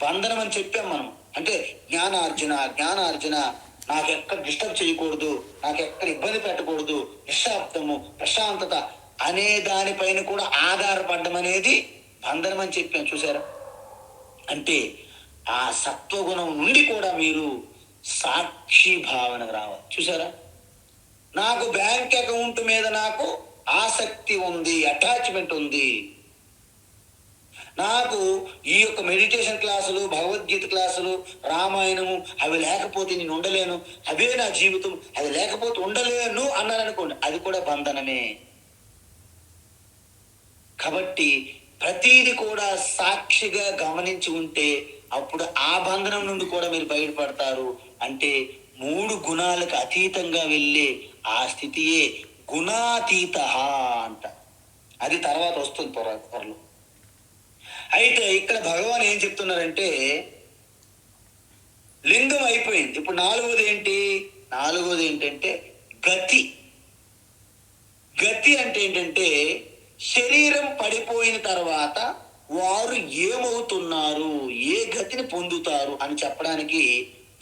బంధనం అని చెప్పాం మనం. అంటే జ్ఞానార్జున నాకెక్కడ డిస్టర్బ్ చేయకూడదు, నాకెక్కడ ఇబ్బంది పెట్టకూడదు, నిశ్శబ్దము, ప్రశాంతత అనే దానిపైన కూడా ఆధారపడడం అనేది బంధనం అని చెప్పాం. చూసారా? అంటే ఆ సత్వగుణం నుండి కూడా మీరు సాక్షి భావనకు రావాలి. చూసారా? నాకు బ్యాంక్ అకౌంట్ మీద నాకు ఆసక్తి ఉంది, అటాచ్మెంట్ ఉంది, నాకు ఈ యొక్క మెడిటేషన్ క్లాసులు, భగవద్గీత క్లాసులు, రామాయణము అవి లేకపోతే నేను ఉండలేను, అవే నా జీవితం, అది లేకపోతే ఉండలేను అన్నారనుకోండి, అది కూడా బంధనమే. కాబట్టి ప్రతిది కూడా సాక్షిగా గమనించి ఉంటే అప్పుడు ఆ బంధనం నుండి కూడా మీరు బయటపడతారు. అంటే 3 గుణాలకు అతీతంగా వెళ్ళే ఆ స్థితియే గుణాతీత అంట. అది తర్వాత వస్తుంది త్వరలో. అయితే ఇక్కడ భగవాన్ ఏం చెప్తున్నారంటే, లింగం అయిపోయింది, ఇప్పుడు నాలుగోది ఏంటంటే గతి. గతి అంటే ఏంటంటే శరీరం పడిపోయిన తర్వాత వారు ఏమవుతున్నారు, ఏ గతిని పొందుతారు అని చెప్పడానికి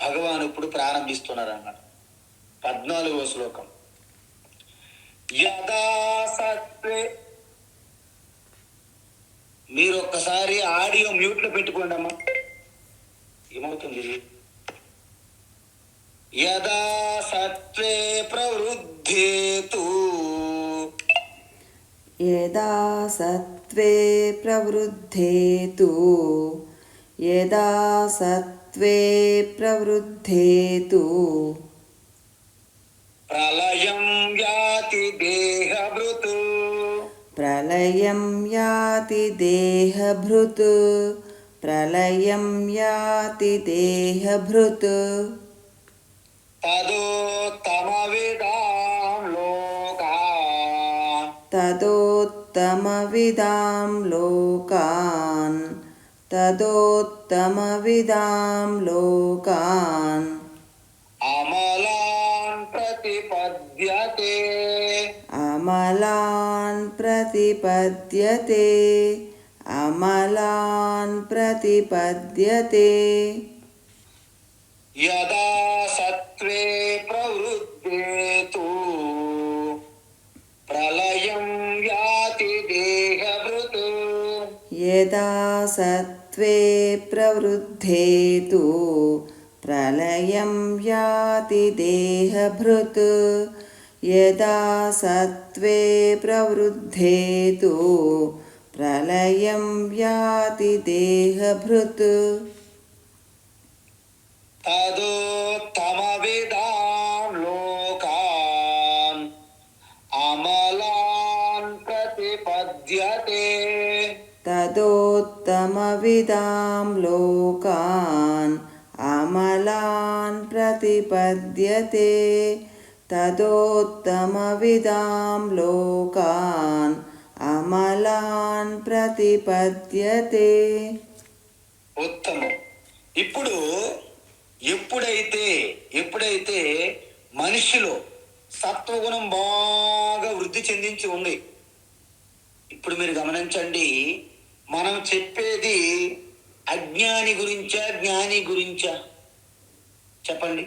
భగవాన్ ఇప్పుడు ప్రారంభిస్తున్నారు అన్నమాట. 14వ శ్లోకం. యదా సత్వే, మీరు ఒక్కసారి ఆడియో మ్యూట్లో పెట్టుకోండి అమ్మా, ఏమవుతుంది ఇది. యదా సత్వే ప్రవృద్ధేతు, యదా సత్వే ప్రవృద్ధేతు, యదా సత్వే ప్రవృద్ధేతు ప్రళయం యాతి దేహభృత్, ప్రళయం యాతి దేహభృత్, ప్రళయం యాతి దేహభృత్ తదోత్తమవిదాం లోకాన్, తదోత్తమవిదాం లోకాన్, తదోత్తమవిదాం तदोत्तमविदां लोकान् अमलान् प्रतिपद्यते अमलान् प्रतिपद्यते अमलान् प्रतिपद्यते यदा सत्त्वे प्रवृद्धे तु प्रलयं याति देहभृत् यदा सत्त्वे प्रवृद्धे तु प्रलयं याति देहभृत् यदा सत्त्वे प्रवृद्धे तु प्रलयं याति देहभृत् तदोत्तमविदां लोकान् अमलान् प्रतिपद्यते तदोत्तमविदां लोकान् अमलान् प्रतिपद्यते तदोत्तमविदां लोकान् अमलान् प्रतिपद्यते ఉత్తమం. ఇప్పుడు ఎప్పుడైతే మనిషిలో సత్వగుణం బాగా వృద్ధి చెందించి ఉంది. ఇప్పుడు మీరు గమనించండి, మనం చెప్పేది అజ్ఞాని గురించా జ్ఞాని గురించా చెప్పండి.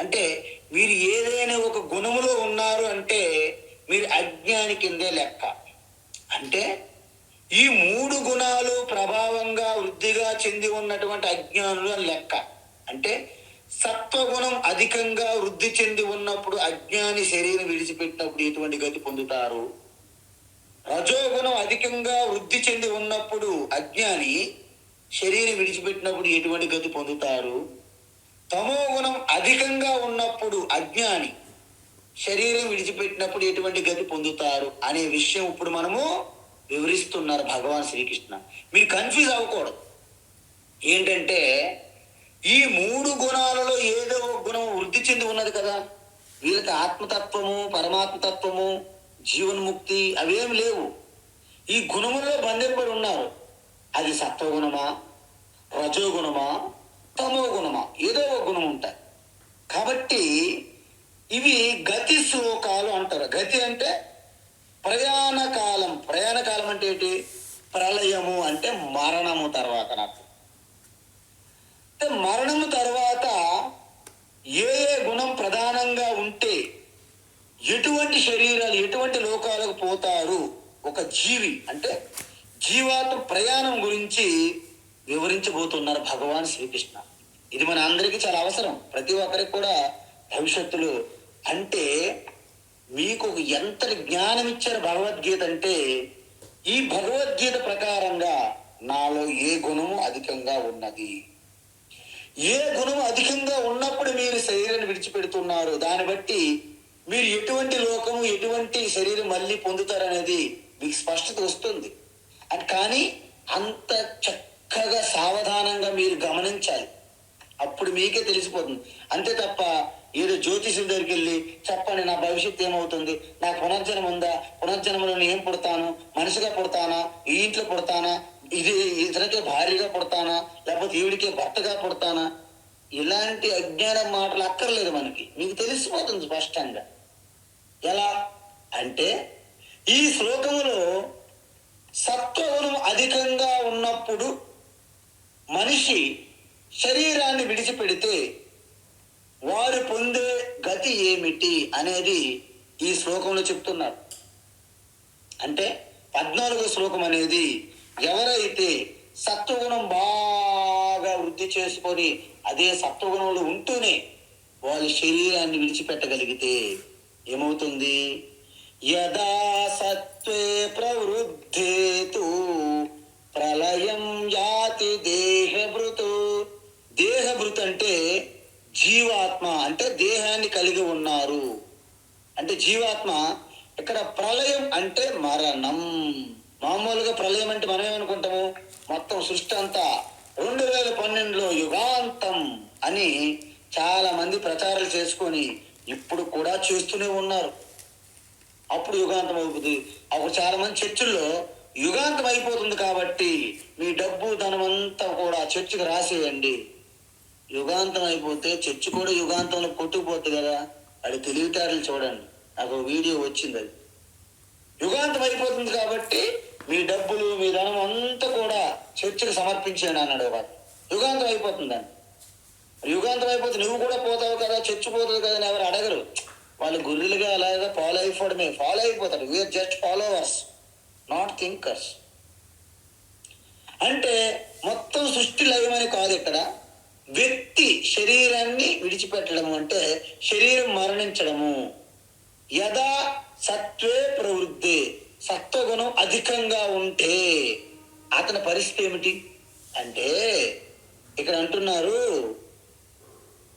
అంటే మీరు ఏదైనా ఒక గుణములో ఉన్నారు అంటే మీరు అజ్ఞాని కిందే లెక్క. అంటే ఈ 3 గుణాలు ప్రభావంగా వృద్ధిగా చెంది ఉన్నటువంటి అజ్ఞానులు అని లెక్క. అంటే సత్వగుణం అధికంగా వృద్ధి చెంది ఉన్నప్పుడు అజ్ఞాని శరీరం విడిచిపెట్టినప్పుడు ఎటువంటి గతి పొందుతారు? రజోగుణం అధికంగా వృద్ధి చెంది ఉన్నప్పుడు అజ్ఞాని శరీరం విడిచిపెట్టినప్పుడు ఎటువంటి గతి పొందుతారు? తమో గుణం అధికంగా ఉన్నప్పుడు అజ్ఞాని శరీరం విడిచిపెట్టినప్పుడు ఎటువంటి గతి పొందుతారు అనే విషయం ఇప్పుడు మనము వివరిస్తున్నారు భగవాన్ శ్రీకృష్ణ. మీరు కన్ఫ్యూజ్ అవ్వకూడదు. ఏంటంటే ఈ 3 గుణాలలో ఏదో ఒక గుణం వృద్ధి చెంది ఉన్నది కదా. వీళ్ళకి ఆత్మతత్వము, పరమాత్మతత్వము, జీవన్ముక్తి అవేమి లేవు. ఈ గుణముల్లో బంధింపడి ఉన్నారు. అది సత్వగుణమా, రజోగుణమా, తమో గుణమా, ఏదో ఒక గుణం ఉంటాయి. కాబట్టి ఇవి గతి శ్లోకాలు అంటారు. గతి అంటే ప్రయాణ కాలం. ప్రయాణ కాలం అంటే ఏంటి? ప్రళయము అంటే మరణము తర్వాత. నాకు అంటే మరణము తర్వాత ఏ గుణం ప్రధానంగా ఉంటే ఎటువంటి శరీరాలు ఎటువంటి లోకాలకు పోతారు ఒక జీవి అంటే జీవాత్మ ప్రయాణం గురించి వివరించబోతున్నారు భగవాన్ శ్రీకృష్ణ. ఇది మన అందరికీ చాలా అవసరం. ప్రతి ఒక్కరికి కూడా భవిష్యత్తులో అంటే మీకు ఎంతటి జ్ఞానం ఇచ్చారు భగవద్గీత అంటే ఈ భగవద్గీత ప్రకారంగా నాలో ఏ గుణము అధికంగా ఉన్నది, ఏ గుణము అధికంగా ఉన్నప్పుడు మీరు శరీరాన్ని విడిచిపెడుతున్నారు, దాన్ని బట్టి మీరు ఎటువంటి లోకము ఎటువంటి శరీరం మళ్ళీ పొందుతారనేది మీకు స్పష్టత వస్తుంది. అది కానీ అంత చక్కగా సావధానంగా మీరు గమనించాలి. అప్పుడు మీకే తెలిసిపోతుంది. అంతే తప్ప ఏదో జ్యోతిషుల దగ్గరికి వెళ్ళి చెప్పండి నా భవిష్యత్తు ఏమవుతుంది, నాకు పునర్జన్మ ఉందా, పునర్జన్మలో నేను ఏం పుడతాను, మనిషిగా పుడతానా, ఈ ఇంట్లో పుడతానా, ఇతనికే భార్యగా పుడతానా, లేకపోతే ఈవిడికే భర్తగా పుడతానా, ఇలాంటి అజ్ఞాన మాటలు అక్కర్లేదు. మనకి మీకు తెలిసిపోతుంది స్పష్టంగా. ఎలా అంటే ఈ శ్లోకములో సత్వగుణం అధికంగా ఉన్నప్పుడు మనిషి శరీరాన్ని విడిచిపెడితే వారు పొందే గతి ఏమిటి అనేది ఈ శ్లోకంలో చెప్తున్నారు. అంటే 14వ శ్లోకం అనేది ఎవరైతే సత్వగుణం బాగా వృద్ధి చేసుకొని అదే సత్వగుణంలో ఉంటూనే వాళ్ళ శరీరాన్ని విడిచిపెట్టగలిగితే ఏమవుతుంది? యదా సత్వే ప్రవృద్ధేతు ప్రళయం యాతి దేహభృతు. దేహభృత్ అంటే జీవాత్మ, అంటే దేహాన్ని కలిగి ఉన్నారు. అంటే జీవాత్మ. ఇక్కడ ప్రళయం అంటే మరణం. మామూలుగా ప్రళయం అంటే మనం ఏమనుకుంటాము, మొత్తం సృష్టి అంతా 2012లో యుగాంతం అని చాలా మంది ప్రచారాలు చేసుకొని ఇప్పుడు కూడా చేస్తూనే ఉన్నారు. అప్పుడు యుగాంతం అవుతుంది. అప్పుడు చాలా మంది చర్చిల్లో యుగాంతం అయిపోతుంది కాబట్టి మీ డబ్బు ధనమంతా కూడా చర్చికి రాసేయండి. యుగాంతం అయిపోతే చర్చి కూడా యుగాంతంలో కొట్టుకుపోతుంది కదా. అది తెలివితేటలు చూడండి. నాకు వీడియో వచ్చింది. అది యుగాంతం అయిపోతుంది కాబట్టి మీ డబ్బులు మీ ధనం అంతా కూడా చర్చికి సమర్పించండి అన్నాడు వాడు. యుగాంతం అయిపోతుందని. యుగాంతం అయిపోతే నువ్వు కూడా పోతావు కదా, చర్చి పోతుంది కదా అని ఎవరు అడగరు. వాళ్ళు గుర్రెలుగా అలాగా ఫాలో అయిపోతారు. We are just followers, not thinkers. అంటే మొత్తం సృష్టి లయమని కాదు. ఇక్కడ వ్యక్తి శరీరాన్ని విడిచిపెట్టడము అంటే శరీరం మరణించడము. యదా సత్వే ప్రవృద్ధి, సత్వగుణం అధికంగా ఉంటే అతని పరిస్థితి ఏమిటి అంటే ఇక్కడ అంటున్నారు,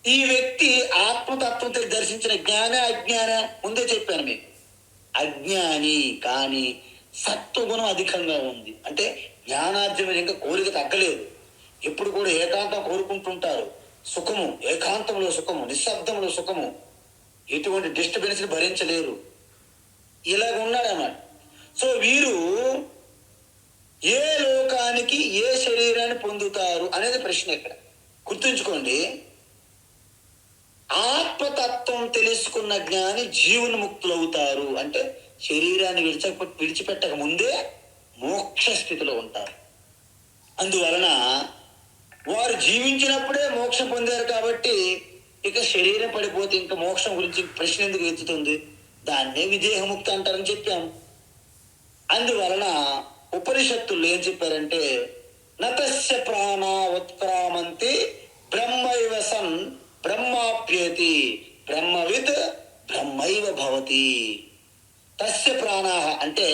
ఈ వ్యక్తి ఆత్మతత్వంతో దర్శించిన జ్ఞాన అజ్ఞాన ముందే చెప్పాను మీకు. అజ్ఞాని కానీ సత్వగుణం అధికంగా ఉంది అంటే జ్ఞానార్జన ఇంకా కోరిక తగ్గలేదు. ఎప్పుడు కూడా ఏకాంతం కోరుకుంటుంటారు. సుఖము, ఏకాంతంలో సుఖము, నిశ్శబ్దంలో సుఖము, ఎటువంటి డిస్టర్బెన్స్ ని భరించలేరు. ఇలాగ ఉన్నాడన్నమాట. సో వీరు ఏ లోకానికి ఏ శరీరాన్ని పొందుతారు అనేది ప్రశ్న. ఇక్కడ గుర్తుంచుకోండి, ఆత్మతత్వం తెలుసుకున్న జ్ఞాని జీవన్ముక్తులు అవుతారు. అంటే శరీరాన్ని విడిచిపెట్టక ముందే మోక్ష స్థితిలో ఉంటారు. అందువలన వారు జీవించినప్పుడే మోక్షం పొందారు కాబట్టి ఇక శరీరం పడిపోతే ఇంకా మోక్షం గురించి ప్రశ్న ఎందుకు ఎత్తుతుంది? దాన్నే విదేహముక్తి అంటారని చెప్పాము. అందువలన ఉపనిషత్తుల్లో ఏం చెప్పారంటే, నతస్య ప్రాణ ఉత్క్రామంతి బ్రహ్మైవ సన్ బ్రహ్మాప్యేతి బ్రహ్మవిత్ బ్రహ్మైవ భవతి. తస్య ప్రాణాహ అంటే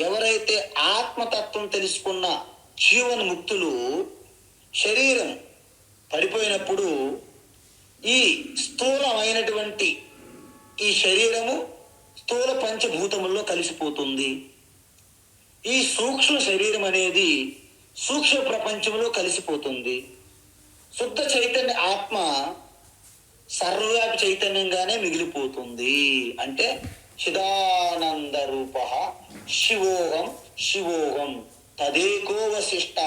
ఎవరైతే ఆత్మతత్వం తెలుసుకున్న జీవన్ముక్తులు శరీరం పడిపోయినప్పుడు ఈ స్థూలమైనటువంటి ఈ శరీరము స్థూల పంచభూతముల్లో కలిసిపోతుంది. ఈ సూక్ష్మ శరీరం అనేది సూక్ష్మ ప్రపంచంలో కలిసిపోతుంది. శుద్ధ చైతన్య ఆత్మ సర్వవ్యాపి చైతన్యంగానే మిగిలిపోతుంది. అంటే చిదానంద రూప శివోహం శివోహం తదేకోవశిష్ట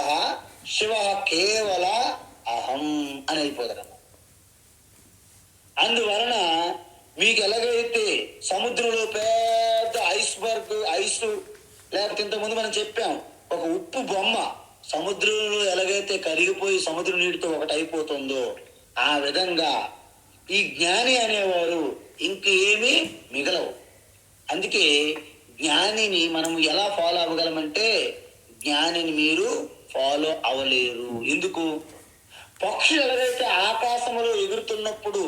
శివ కేవల అహం అని అయిపోతారు. అందువలన మీకు ఎలాగైతే సముద్రంలో పెద్ద ఐస్ లేకపోతే ఇంతకుముందు మనం చెప్పాం, ఒక ఉప్పు బొమ్మ సముద్రంలో ఎలాగైతే కరిగిపోయి సముద్ర నీటితో ఒకటి అయిపోతుందో ఆ విధంగా ఈ జ్ఞాని అనేవారు ఇంకేమీ మిగలవు. అందుకే జ్ఞానిని మనం ఎలా ఫాలో అవ్వగలమంటే, జ్ఞానిని మీరు ఫాలో అవ్వలేరు. ఎందుకు? పక్షులు ఎలాగైతే ఆకాశంలో ఎగురుతున్నప్పుడు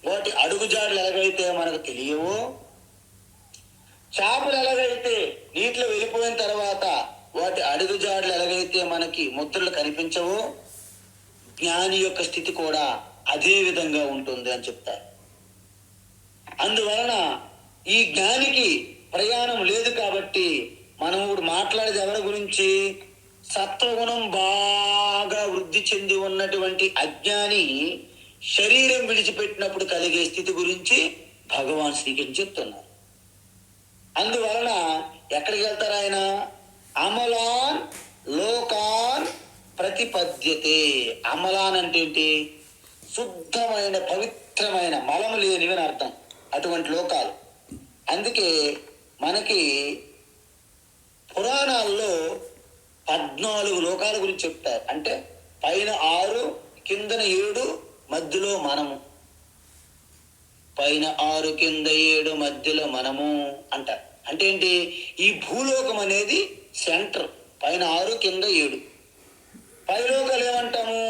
వాటి అడుగుజాడలు ఎలాగైతే మనకు తెలియవో, చేపలు ఎలాగైతే నీటిలో వెళ్ళిపోయిన తర్వాత వాటి అడుగుజాడలు ఎలాగైతే మనకి ముద్రలు కనిపించవో, జ్ఞాని యొక్క స్థితి కూడా అదే విధంగా ఉంటుంది అని చెప్తారు. అందువలన ఈ జ్ఞానికి ప్రయాణం లేదు కాబట్టి మనం ఇప్పుడు మాట్లాడేది ఎవరి గురించి? సత్వగుణం బాగా వృద్ధి చెంది ఉన్నటువంటి అజ్ఞాని శరీరం విడిచిపెట్టినప్పుడు కలిగే స్థితి గురించి భగవాన్ శ్రీకృష్ణ చెప్తున్నారు. అందువలన ఎక్కడికి వెళ్తారు ఆయన? అమలాన్ లోకాన్ ప్రతిపద్యతే. అమలాన్ అంటే ఏంటి? శుద్ధమైన పవిత్రమైన మలము లేనివి అని అర్థం. అటువంటి లోకాలు. అందుకే మనకి పురాణాల్లో 14 లోకాల గురించి చెప్తారు. అంటే పైన 6, కిందన 7, మధ్యలో మనము. పైన 6 కింద 7 మధ్యలో మనము అంటారు. అంటే ఏంటి? ఈ భూలోకం అనేది సెంటర్. పైన 6 కింద 7. పైలోకాలు ఏమంటాము?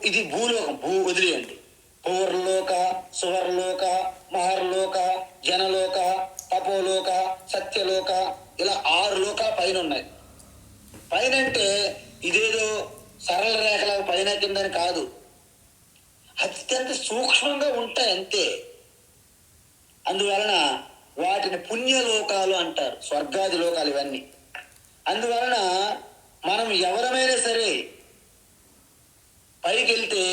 ఇది భూలోకం. భూ వదిలేయండి. పూర్లోక, సువర్లోక, మహర్లోక, జనలోక, తపోలోక, సత్యలోక, ఇలా 6 లోకాలు పైన ఉన్నాయి. పైన అంటే ఇదేదో సరళ రేఖల పైన కిందని కాదు, అత్యంత సూక్ష్మంగా ఉంటాయి అంతే. అందువలన వాటిని పుణ్యలోకాలు అంటారు, స్వర్గాది లోకాలు ఇవన్నీ. అందువలన మనం ఎవరమైనా సరే పైకి వెళ్తే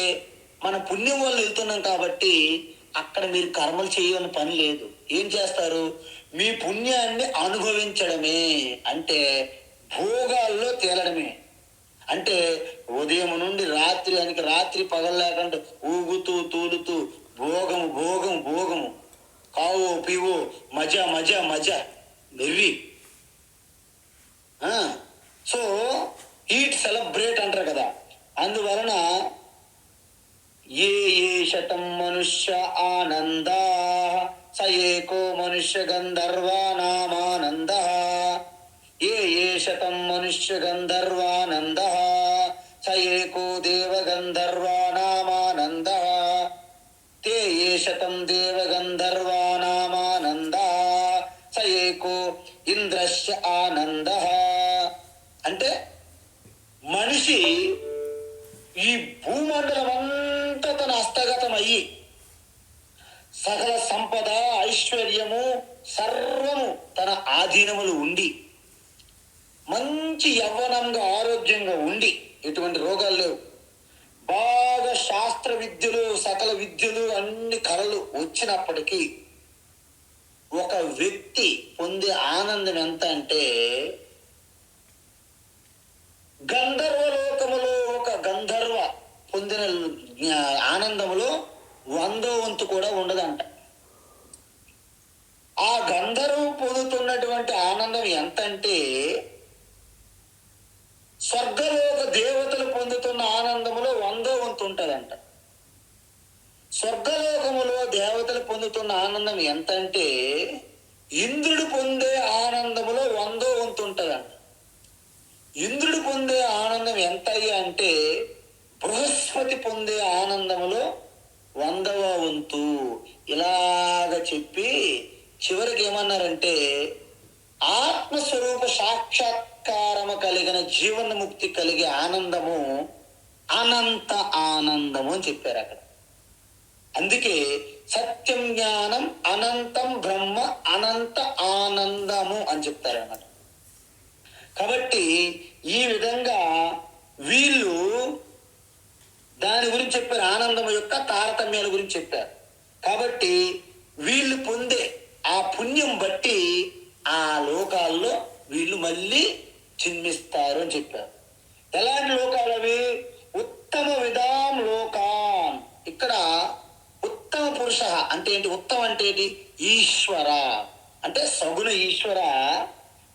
మన పుణ్యం వల్ల వెళ్తున్నాం కాబట్టి అక్కడ మీరు కర్మలు చేయని పని లేదు. ఏం చేస్తారు? మీ పుణ్యాన్ని అనుభవించడమే. అంటే భోగాల్లో తేలడమే. అంటే ఉదయం నుండి రాత్రి అనికి రాత్రి పగలు లేకుండా ఊగుతూ తూలుతూ భోగము భోగము భోగము, కావో పీవో, మజా మజా మజా, వెర్రి. సో ఈట్ సెలబ్రేట్ అంటారు కదా. అందువలన ఏ ఏ శతం మనుష్య ఆనందా స ఏకో మనుష్య గంధర్వానామానంద. ఏ ఏ శతం మనుష్య గంధర్వానంద స ఏకో దేవ గంధర్వానామానంద. తే ఏ శతం దేవ గంధర్వానామానంద స ఏకో ఇంద్రస్య ఆనంద. అంటే మనిషి ఈ భూమండలం అంతా తన హస్తగతం అయ్యి సకల సంపద ఐశ్వర్యము సర్వము తన ఆధీనములు ఉండి మంచి యవ్వనంగా ఆరోగ్యంగా ఉండి ఎటువంటి రోగాలు లేవు, బాగా శాస్త్ర విద్యలు సకల విద్యలు అన్ని కళలు వచ్చినప్పటికీ ఒక వ్యక్తి పొందే ఆనందం ఎంత అంటే గంధర్వలోకములో ఒక గంధర్వ పొందిన ఆనందములో 100వ వంతు కూడా ఉండదంట. ఆ గంధర్వ పొందుతున్నటువంటి ఆనందం ఎంత అంటే స్వర్గలోక దేవతలు పొందుతున్న ఆనందములో 100వ వంతు ఉంటుందంట. స్వర్గలోకములో దేవతలు పొందుతున్న ఆనందం ఎంత అంటే ఇంద్రుడు పొందే ఆనందములో 100వ వంతు ఉంటుందంట. ఇంద్రుడు పొందే ఆనందం ఎంత అయ్యా అంటే బృహస్పతి పొందే ఆనందములో 100వ వంతు. ఇలాగ చెప్పి చివరికి ఏమన్నారంటే ఆత్మస్వరూప సాక్షాత్కారము కలిగిన జీవన్ముక్తి కలిగే ఆనందము అనంత ఆనందము అని చెప్పారు అక్కడ. అందుకే సత్యం జ్ఞానం అనంతం బ్రహ్మ అనంత ఆనందము అని చెప్తారు అన్నమాట. కాబట్టి ఈ విధంగా వీళ్ళు దాని గురించి చెప్పారు, ఆనందం యొక్క తారతమ్యాల గురించి చెప్పారు. కాబట్టి వీళ్ళు పొందే ఆ పుణ్యం బట్టి ఆ లోకాల్లో వీళ్ళు మళ్ళీ జన్మిస్తారు అని చెప్పారు. ఎలాంటి లోకాలు అవి? ఉత్తమ విధాం లోకాన్. ఇక్కడ ఉత్తమ పురుష అంటే ఏంటి? ఉత్తమ అంటే ఏంటి? ఈశ్వర అంటే సగుణ ఈశ్వర.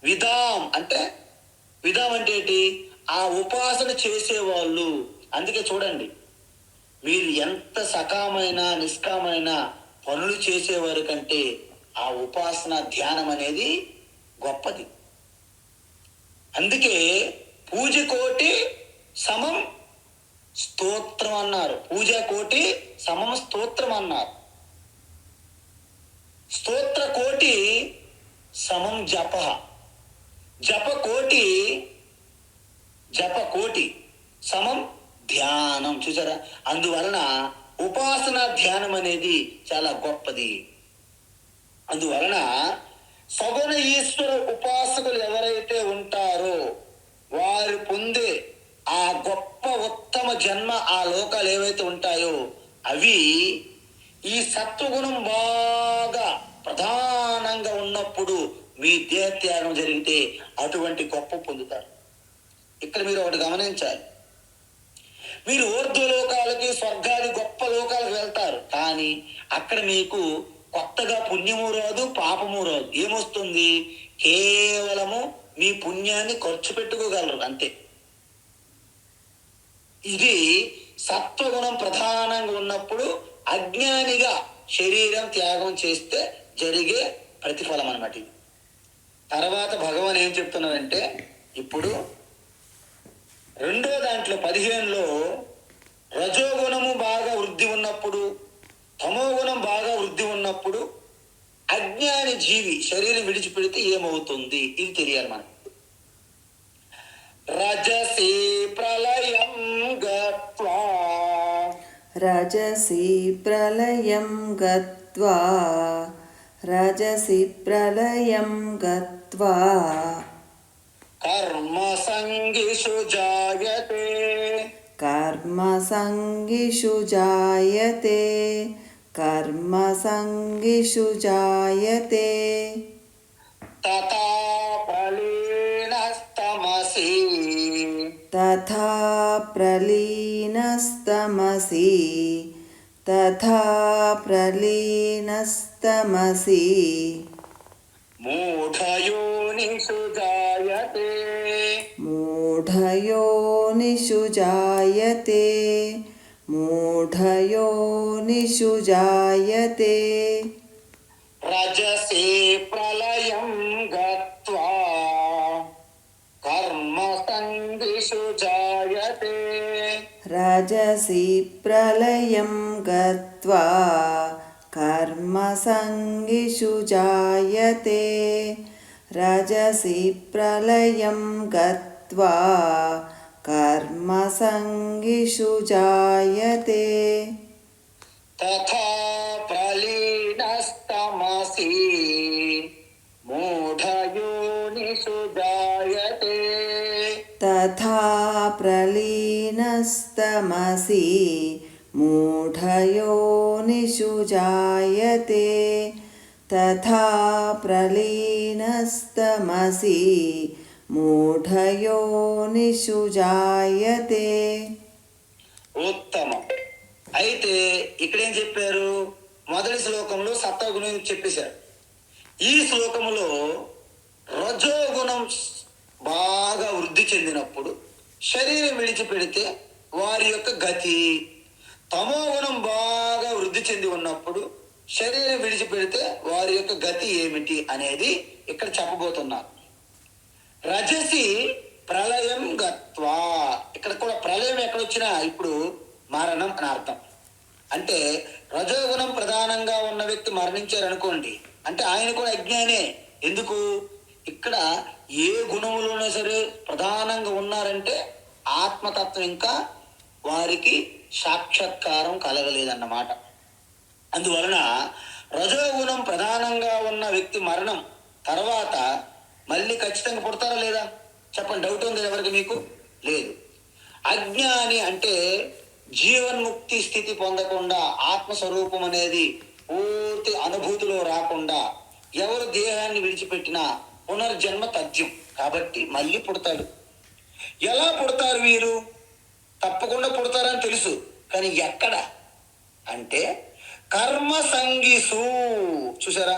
విధాం అంటే విధాం అంటే ఏంటి? ఆ ఉపాసన చేసేవాళ్ళు. అందుకే చూడండి, మీరు ఎంత సకామైన నిష్కామైన పనులు చేసేవారు కంటే ఆ ఉపాసన ధ్యానం అనేది గొప్పది. అందుకే పూజ కోటి సమం స్తోత్రం అన్నారు. పూజ కోటి సమం స్తోత్రం అన్నారు. స్తోత్ర కోటి సమం జప, జప కోటి సమం ధ్యానం. చూసారా? అందువలన ఉపాసన ధ్యానం అనేది చాలా గొప్పది. అందువలన సగుణ ఈశ్వర ఉపాసకులు ఎవరైతే ఉంటారో వారు పొందే ఆ గొప్ప ఉత్తమ జన్మ, ఆ లోకాలు ఏవైతే ఉంటాయో అవి ఈ సత్వగుణం బాగా ప్రధానంగా ఉన్నప్పుడు మీ దేహత్యాగం జరిగితే అటువంటి గొప్ప పొందుతారు. ఇక్కడ మీరు ఒకటి గమనించాలి, మీరు ఊర్ధ్వలోకాలకి స్వర్గాది గొప్ప లోకాలకు వెళ్తారు, కానీ అక్కడ మీకు కొత్తగా పుణ్యము రాదు, పాపము రాదు. ఏమొస్తుంది? కేవలము మీ పుణ్యాన్ని ఖర్చు పెట్టుకోగలరు అంతే. ఇది సత్వగుణం ప్రధానంగా ఉన్నప్పుడు అజ్ఞానిగా శరీరం త్యాగం చేస్తే జరిగే ప్రతిఫలం అన్నమాట ఇది. తర్వాత భగవాన్ ఏం చెప్తున్నారంటే ఇప్పుడు 2వ దాంట్లో 15లో రజోగుణము బాగా వృద్ధి ఉన్నప్పుడు, తమోగుణం బాగా వృద్ధి ఉన్నప్పుడు అజ్ఞాని జీవి శరీరం విడిచిపెడితే ఏమవుతుంది ఇది తెలియాలి మనకు. రజసి ప్రళయం గత్వా, రజసి ప్రళయం గత్వా, రజసి ప్రళయం గత్వా కర్మ సంగిషు జాయతే, కర్మ సంగిషు జాయతే, కర్మ సంగిషు జాయతే తథా ప్రళీనస్తమః, తథా ప్రలీనస్తమసి తథా ప్రలీనస్తమసి మూఢయోనిషు జాయతే మూఢయోనిషు జాయతే మూఢయోనిషు జాయతే రజసే ప్రళయం గత్వా కర్మ సంగిషు జాయతే రజసి ప్రళయం గత్వా కర్మసంగిషు జాయతే రజసి ప్రళయం గత్వా కర్మసంగిషు జాయతే తథా ప్రలీనస్తమసి మూఢయోనిషు జాయతే తథా ప్రలీనస్తమసి మూఢయోనిషు జాయతే తథా ప్రలీనస్తమసి మూఢయోనిషు జాయతే. ఉత్తమం. అయితే ఇక్కడేం చెప్పారు? మొదటి శ్లోకంలో సత్వగుణం చెప్పేశారు. ఈ శ్లోకములో రజోగుణం బాగా వృద్ధి చెందినప్పుడు శరీరం విడిచిపెడితే వారి యొక్క గతి, తమో గుణం బాగా వృద్ధి చెంది ఉన్నప్పుడు శరీరం విడిచిపెడితే వారి యొక్క గతి ఏమిటి అనేది ఇక్కడ చెప్పబోతున్నారు. రజసి ప్రళయం గత్వా, ఇక్కడ కూడా ప్రళయం ఎక్కడొచ్చినా ఇప్పుడు మరణం అని అర్థం. అంటే రజోగుణం ప్రధానంగా ఉన్న వ్యక్తి మరణించారనుకోండి, అంటే ఆయన కూడా అజ్ఞానే. ఎందుకు? ఇక్కడ ఏ గుణములోనే సరే ప్రధానంగా ఉన్నారంటే ఆత్మతత్వం ఇంకా వారికి సాక్షాత్కారం కలగలేదన్నమాట. అందువలన రజోగుణం ప్రధానంగా ఉన్న వ్యక్తి మరణం తర్వాత మళ్ళీ ఖచ్చితంగా పుడతారా లేదా? చెప్పండి. డౌట్ ఉంది ఎవరికి? మీకు లేదు. అజ్ఞాని అంటే జీవన్ముక్తి స్థితి పొందకుండా, ఆత్మస్వరూపం అనేది పూర్తి అనుభూతిలో రాకుండా ఎవరు దేహాన్ని విడిచిపెట్టినా పునర్జన్మ తథ్యం. కాబట్టి మళ్ళీ పుడతాడు. ఎలా పుడతారు వీరు? తప్పకుండా పుడతారని తెలుసు, కానీ ఎక్కడ అంటే కర్మ సంగిసు. చూసారా?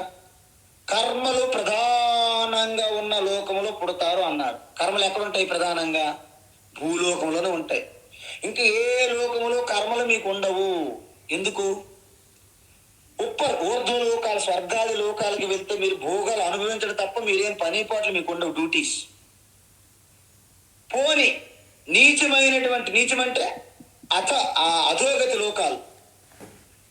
కర్మలు ప్రధానంగా ఉన్న లోకములో పుడతారు అన్నారు. కర్మలు ఎక్కడ ఉంటాయి? ప్రధానంగా భూలోకంలోనే ఉంటాయి. ఇంకా ఏ లోకములో కర్మలు మీకు ఉండవు. ఎందుకు? ఊర్ధ్వ లోకాలు, స్వర్గాది లోకాలకి వెళ్తే మీరు భోగాలు అనుభవించడం తప్ప మీరేం పని పాటలు మీకు ఉండవు, డ్యూటీస్. పోని నీచమైనటువంటి, నీచం అంటే అధోగతి లోకాలు,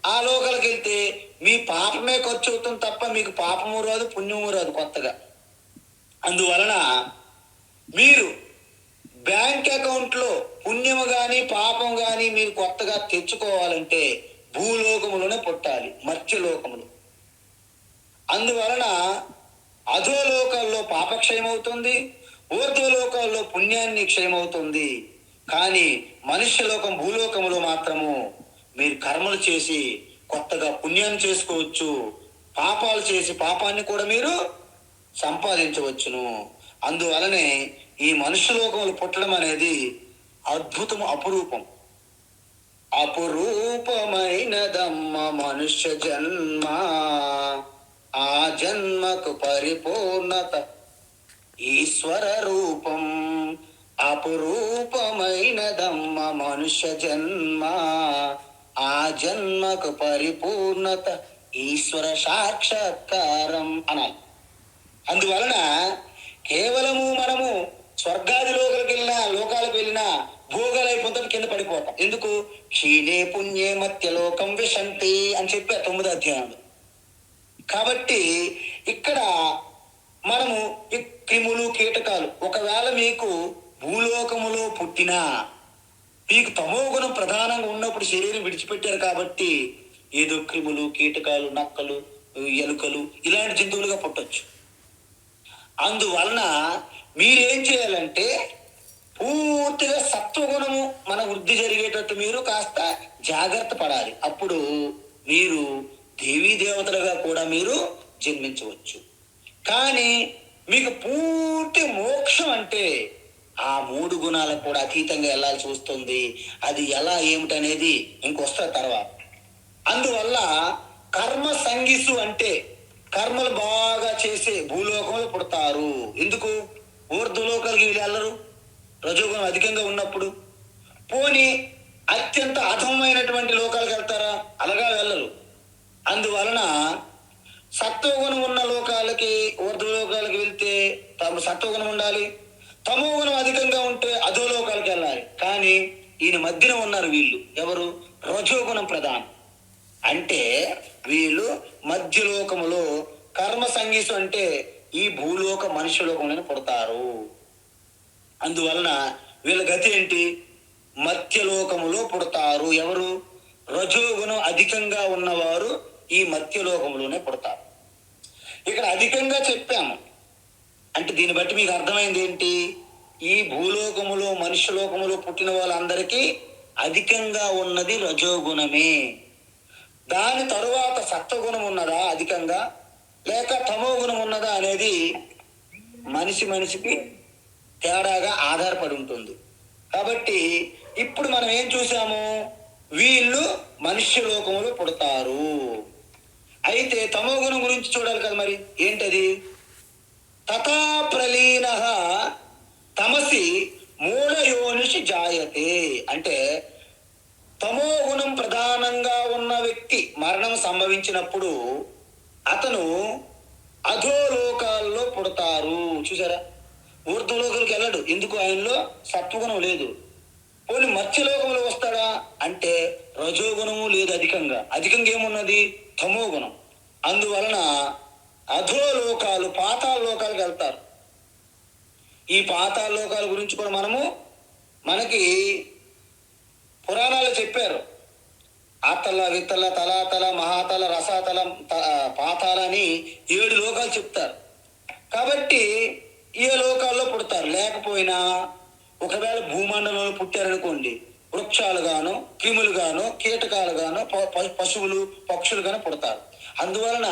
ఆ లోకాలకు వెళ్తే మీ పాపమే ఖర్చు అవుతుంది తప్ప మీకు పాపము రాదు, పుణ్యము రాదు కొత్తగా. అందువలన మీరు బ్యాంక్ అకౌంట్లో పుణ్యము కానీ పాపం కానీ మీరు కొత్తగా తెచ్చుకోవాలంటే భూలోకములోనే పుట్టాలి, మర్త్యలోకములు. అందువలన అధోలోకాల్లో పాపక్షయమవుతుంది, ఊర్ధ్వలోకాల్లో పుణ్యాన్ని క్షయమవుతుంది. కానీ మనుష్యలోకం, భూలోకములో మాత్రము మీరు కర్మలు చేసి కొత్తగా పుణ్యాన్ని చేసుకోవచ్చు, పాపాలు చేసి పాపాన్ని కూడా మీరు సంపాదించవచ్చును. అందువలనే ఈ మనుష్యలోకములు పుట్టడం అనేది అద్భుతం, అపురూపం. అపురూపమైనదమ్మ మనుష్య జన్మ, ఆ జన్మకు పరిపూర్ణత ఈశ్వర రూపం. అపురూపమైనదమ్మ మనుష్య జన్మ, ఆ జన్మకు పరిపూర్ణత ఈశ్వర సాక్షాత్కారం అనాలి. అందువలన కేవలము మనము స్వర్గాది లోకాలకు వెళ్ళినా భోగాలు అయిపోతాం, కింద పడిపోతాం. ఎందుకు? క్షీణే పుణ్యే మత్యలోకం విశంతి అని చెప్పి 9వ అధ్యాయంలో. కాబట్టి ఇక్కడ మనము ఈ క్రిములు, కీటకాలు, ఒకవేళ మీకు భూలోకములో పుట్టినా మీకు తమోగుణం ప్రధానంగా ఉన్నప్పుడు శరీరం విడిచిపెట్టారు కాబట్టి ఏదో క్రిములు, కీటకాలు, నక్కలు, ఎలుకలు ఇలాంటి జంతువులుగా పుట్టొచ్చు. అందువలన మీరేం చేయాలంటే పూర్తిగా సత్వగుణము మన వృద్ధి జరిగేటట్టు మీరు కాస్త జాగ్రత్త పడాలి. అప్పుడు మీరు దేవీ దేవతలుగా కూడా మీరు జన్మించవచ్చు. కానీ మీకు పూర్తి మోక్షం అంటే ఆ 3 గుణాలకు కూడా అతీతంగా వెళ్ళాల్సి వస్తుంది. అది ఎలా ఏమిటనేది ఇంకొస్తా తర్వాత. అందువల్ల కర్మ సంగిసు అంటే కర్మలు బాగా చేసే భూలోకంలో పుడతారు. ఎందుకు? ఊర్ధ్వలోకాలకి వీళ్ళు వెళ్ళరు రజోగుణం అధికంగా ఉన్నప్పుడు. పోని అత్యంత అధమైనటువంటి లోకాలకు వెళ్తారా? అలాగా వెళ్ళరు. అందువలన సత్వగుణం ఉన్న లోకాలకి ఊర్ధ్వలోకాలకి వెళ్తే సత్వగుణం ఉండాలి, తమో గుణం అధికంగా ఉంటే అధోలోకాలకు వెళ్ళాలి. కానీ ఈయన మధ్యన ఉన్నారు వీళ్ళు. ఎవరు? రజోగుణం ప్రధానం. అంటే వీళ్ళు మధ్యలోకములో కర్మ సంగీసు అంటే ఈ భూలోక మనుష్యలోకంలోనే పుడతారు. అందువలన వీళ్ళ గతి ఏంటి? మధ్యలోకములో పుడతారు. ఎవరు? రజోగుణం అధికంగా ఉన్నవారు ఈ మధ్యలోకములోనే పుడతారు. ఇక్కడ అధికంగా చెప్పాము అంటే దీన్ని బట్టి మీకు అర్థమైంది ఏంటి? ఈ భూలోకములో మనుష్యలోకములో పుట్టిన వాళ్ళందరికీ అధికంగా ఉన్నది రజోగుణమే. దాని తరువాత సత్వగుణం ఉన్నదా అధికంగా, లేక తమో గుణం ఉన్నదా అనేది మనిషికి తేడాగా ఆధారపడి ఉంటుంది. కాబట్టి ఇప్పుడు మనం ఏం చూసాము? వీళ్ళు మనుష్య లోకములో పుడతారు. అయితే తమో గుణం గురించి చూడాలి కదా. మరి ఏంటది? తథా ప్రలీన తమసి మూఢయోనిషి జాయతే. అంటే తమో గుణం ప్రధానంగా ఉన్న వ్యక్తి మరణం సంభవించినప్పుడు అతను అధోలోకాల్లో పుడతారు. చూసారా? ఊర్ధ్వలోకాలకు వెళ్ళడు. ఎందుకు? ఆయనలో సత్వగుణం లేదు. పోనీ మత్స్యలోకంలో వస్తాడా అంటే రజోగుణము లేదు. అధికంగా ఏమున్నది? తమో గుణం. అందువలన అధోలోకాలు పాతాళ లోకాలకు వెళ్తారు. ఈ పాతాళ లోకాల గురించి కూడా మనకి పురాణాలు చెప్పారు. ఆతల, విత్తల, తలాతల, మహాతల, రసాతల, పాతాల అని 7 లోకాలు చెప్తారు. కాబట్టి ఏ లోకాల్లో పుడతారు. లేకపోయినా ఒకవేళ భూమండలంలో పుట్టారనుకోండి, వృక్షాలు గాను, క్రిములు గాను, కీటకాలు గాను, పశువులు, పక్షులు గాను పుడతారు. అందువలన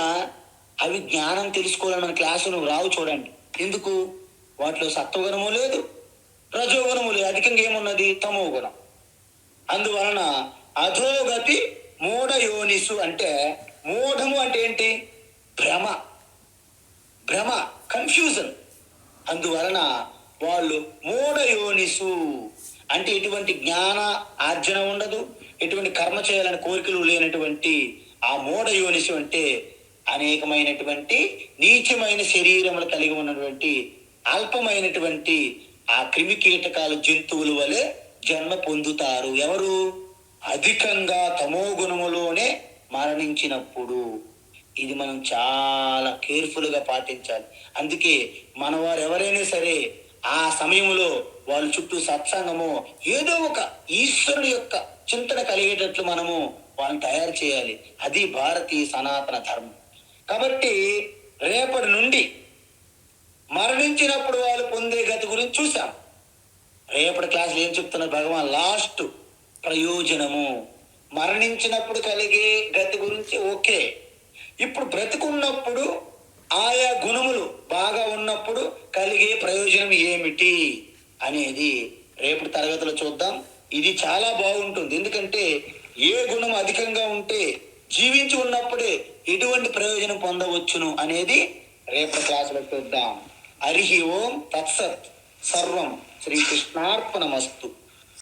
అవి జ్ఞానం తెలుసుకోవాలని మన క్లాసులు రావు. చూడండి. ఎందుకు? వాటిలో సత్వగుణము లేదు, రజోగుణము లేదు. అధికంగా ఏమున్నది? తమో గుణం. అందువలన అధోగతి మూఢయోనిసు అంటే మూఢము అంటే ఏంటి? భ్రమ, కన్ఫ్యూజన్. అందువలన వాళ్ళు మూఢయోనిసు అంటే ఎటువంటి జ్ఞాన ఆర్జన ఉండదు, ఎటువంటి కర్మ చేయాలని కోరికలు లేనటువంటి ఆ మూఢయోనిసు అంటే అనేకమైనటువంటి నీచమైన శరీరములు కలిగి ఉన్నటువంటి అల్పమైనటువంటి ఆ క్రిమి కీటకాలు, జంతువుల వలె జన్మ పొందుతారు. ఎవరు? అధికంగా తమో గుణములోనే మరణించినప్పుడు. ఇది మనం చాలా కేర్ఫుల్గా పాటించాలి. అందుకే మనవారు ఎవరైనా సరే ఆ సమయంలో వాళ్ళ చుట్టూ సత్సంగము, ఏదో ఒక ఈశ్వరుడు యొక్క చింతన కలిగేటట్లు మనము వాళ్ళని తయారు చేయాలి. అది భారతీయ సనాతన ధర్మం. కాబట్టి రేపటి నుండి మరణించినప్పుడు వాళ్ళు పొందే గతి గురించి చూసాం. రేపటి క్లాసులు ఏం చెప్తున్నారు భగవాన్? లాస్ట్ ప్రయోజనము. మరణించినప్పుడు కలిగే గతి గురించి ఓకే. ఇప్పుడు బ్రతికున్నప్పుడు ఆయా గుణములు బాగా ఉన్నప్పుడు కలిగే ప్రయోజనం ఏమిటి అనేది రేపటి తరగతిలో చూద్దాం. ఇది చాలా బాగుంటుంది. ఎందుకంటే ఏ గుణం అధికంగా ఉంటే జీవించి ఉన్నప్పుడే ఎటువంటి ప్రయోజనం పొందవచ్చును అనేది రేపటి క్లాసులో చూద్దాం. హరి ఓం తత్సత్. సర్వం శ్రీకృష్ణార్పణమస్తు.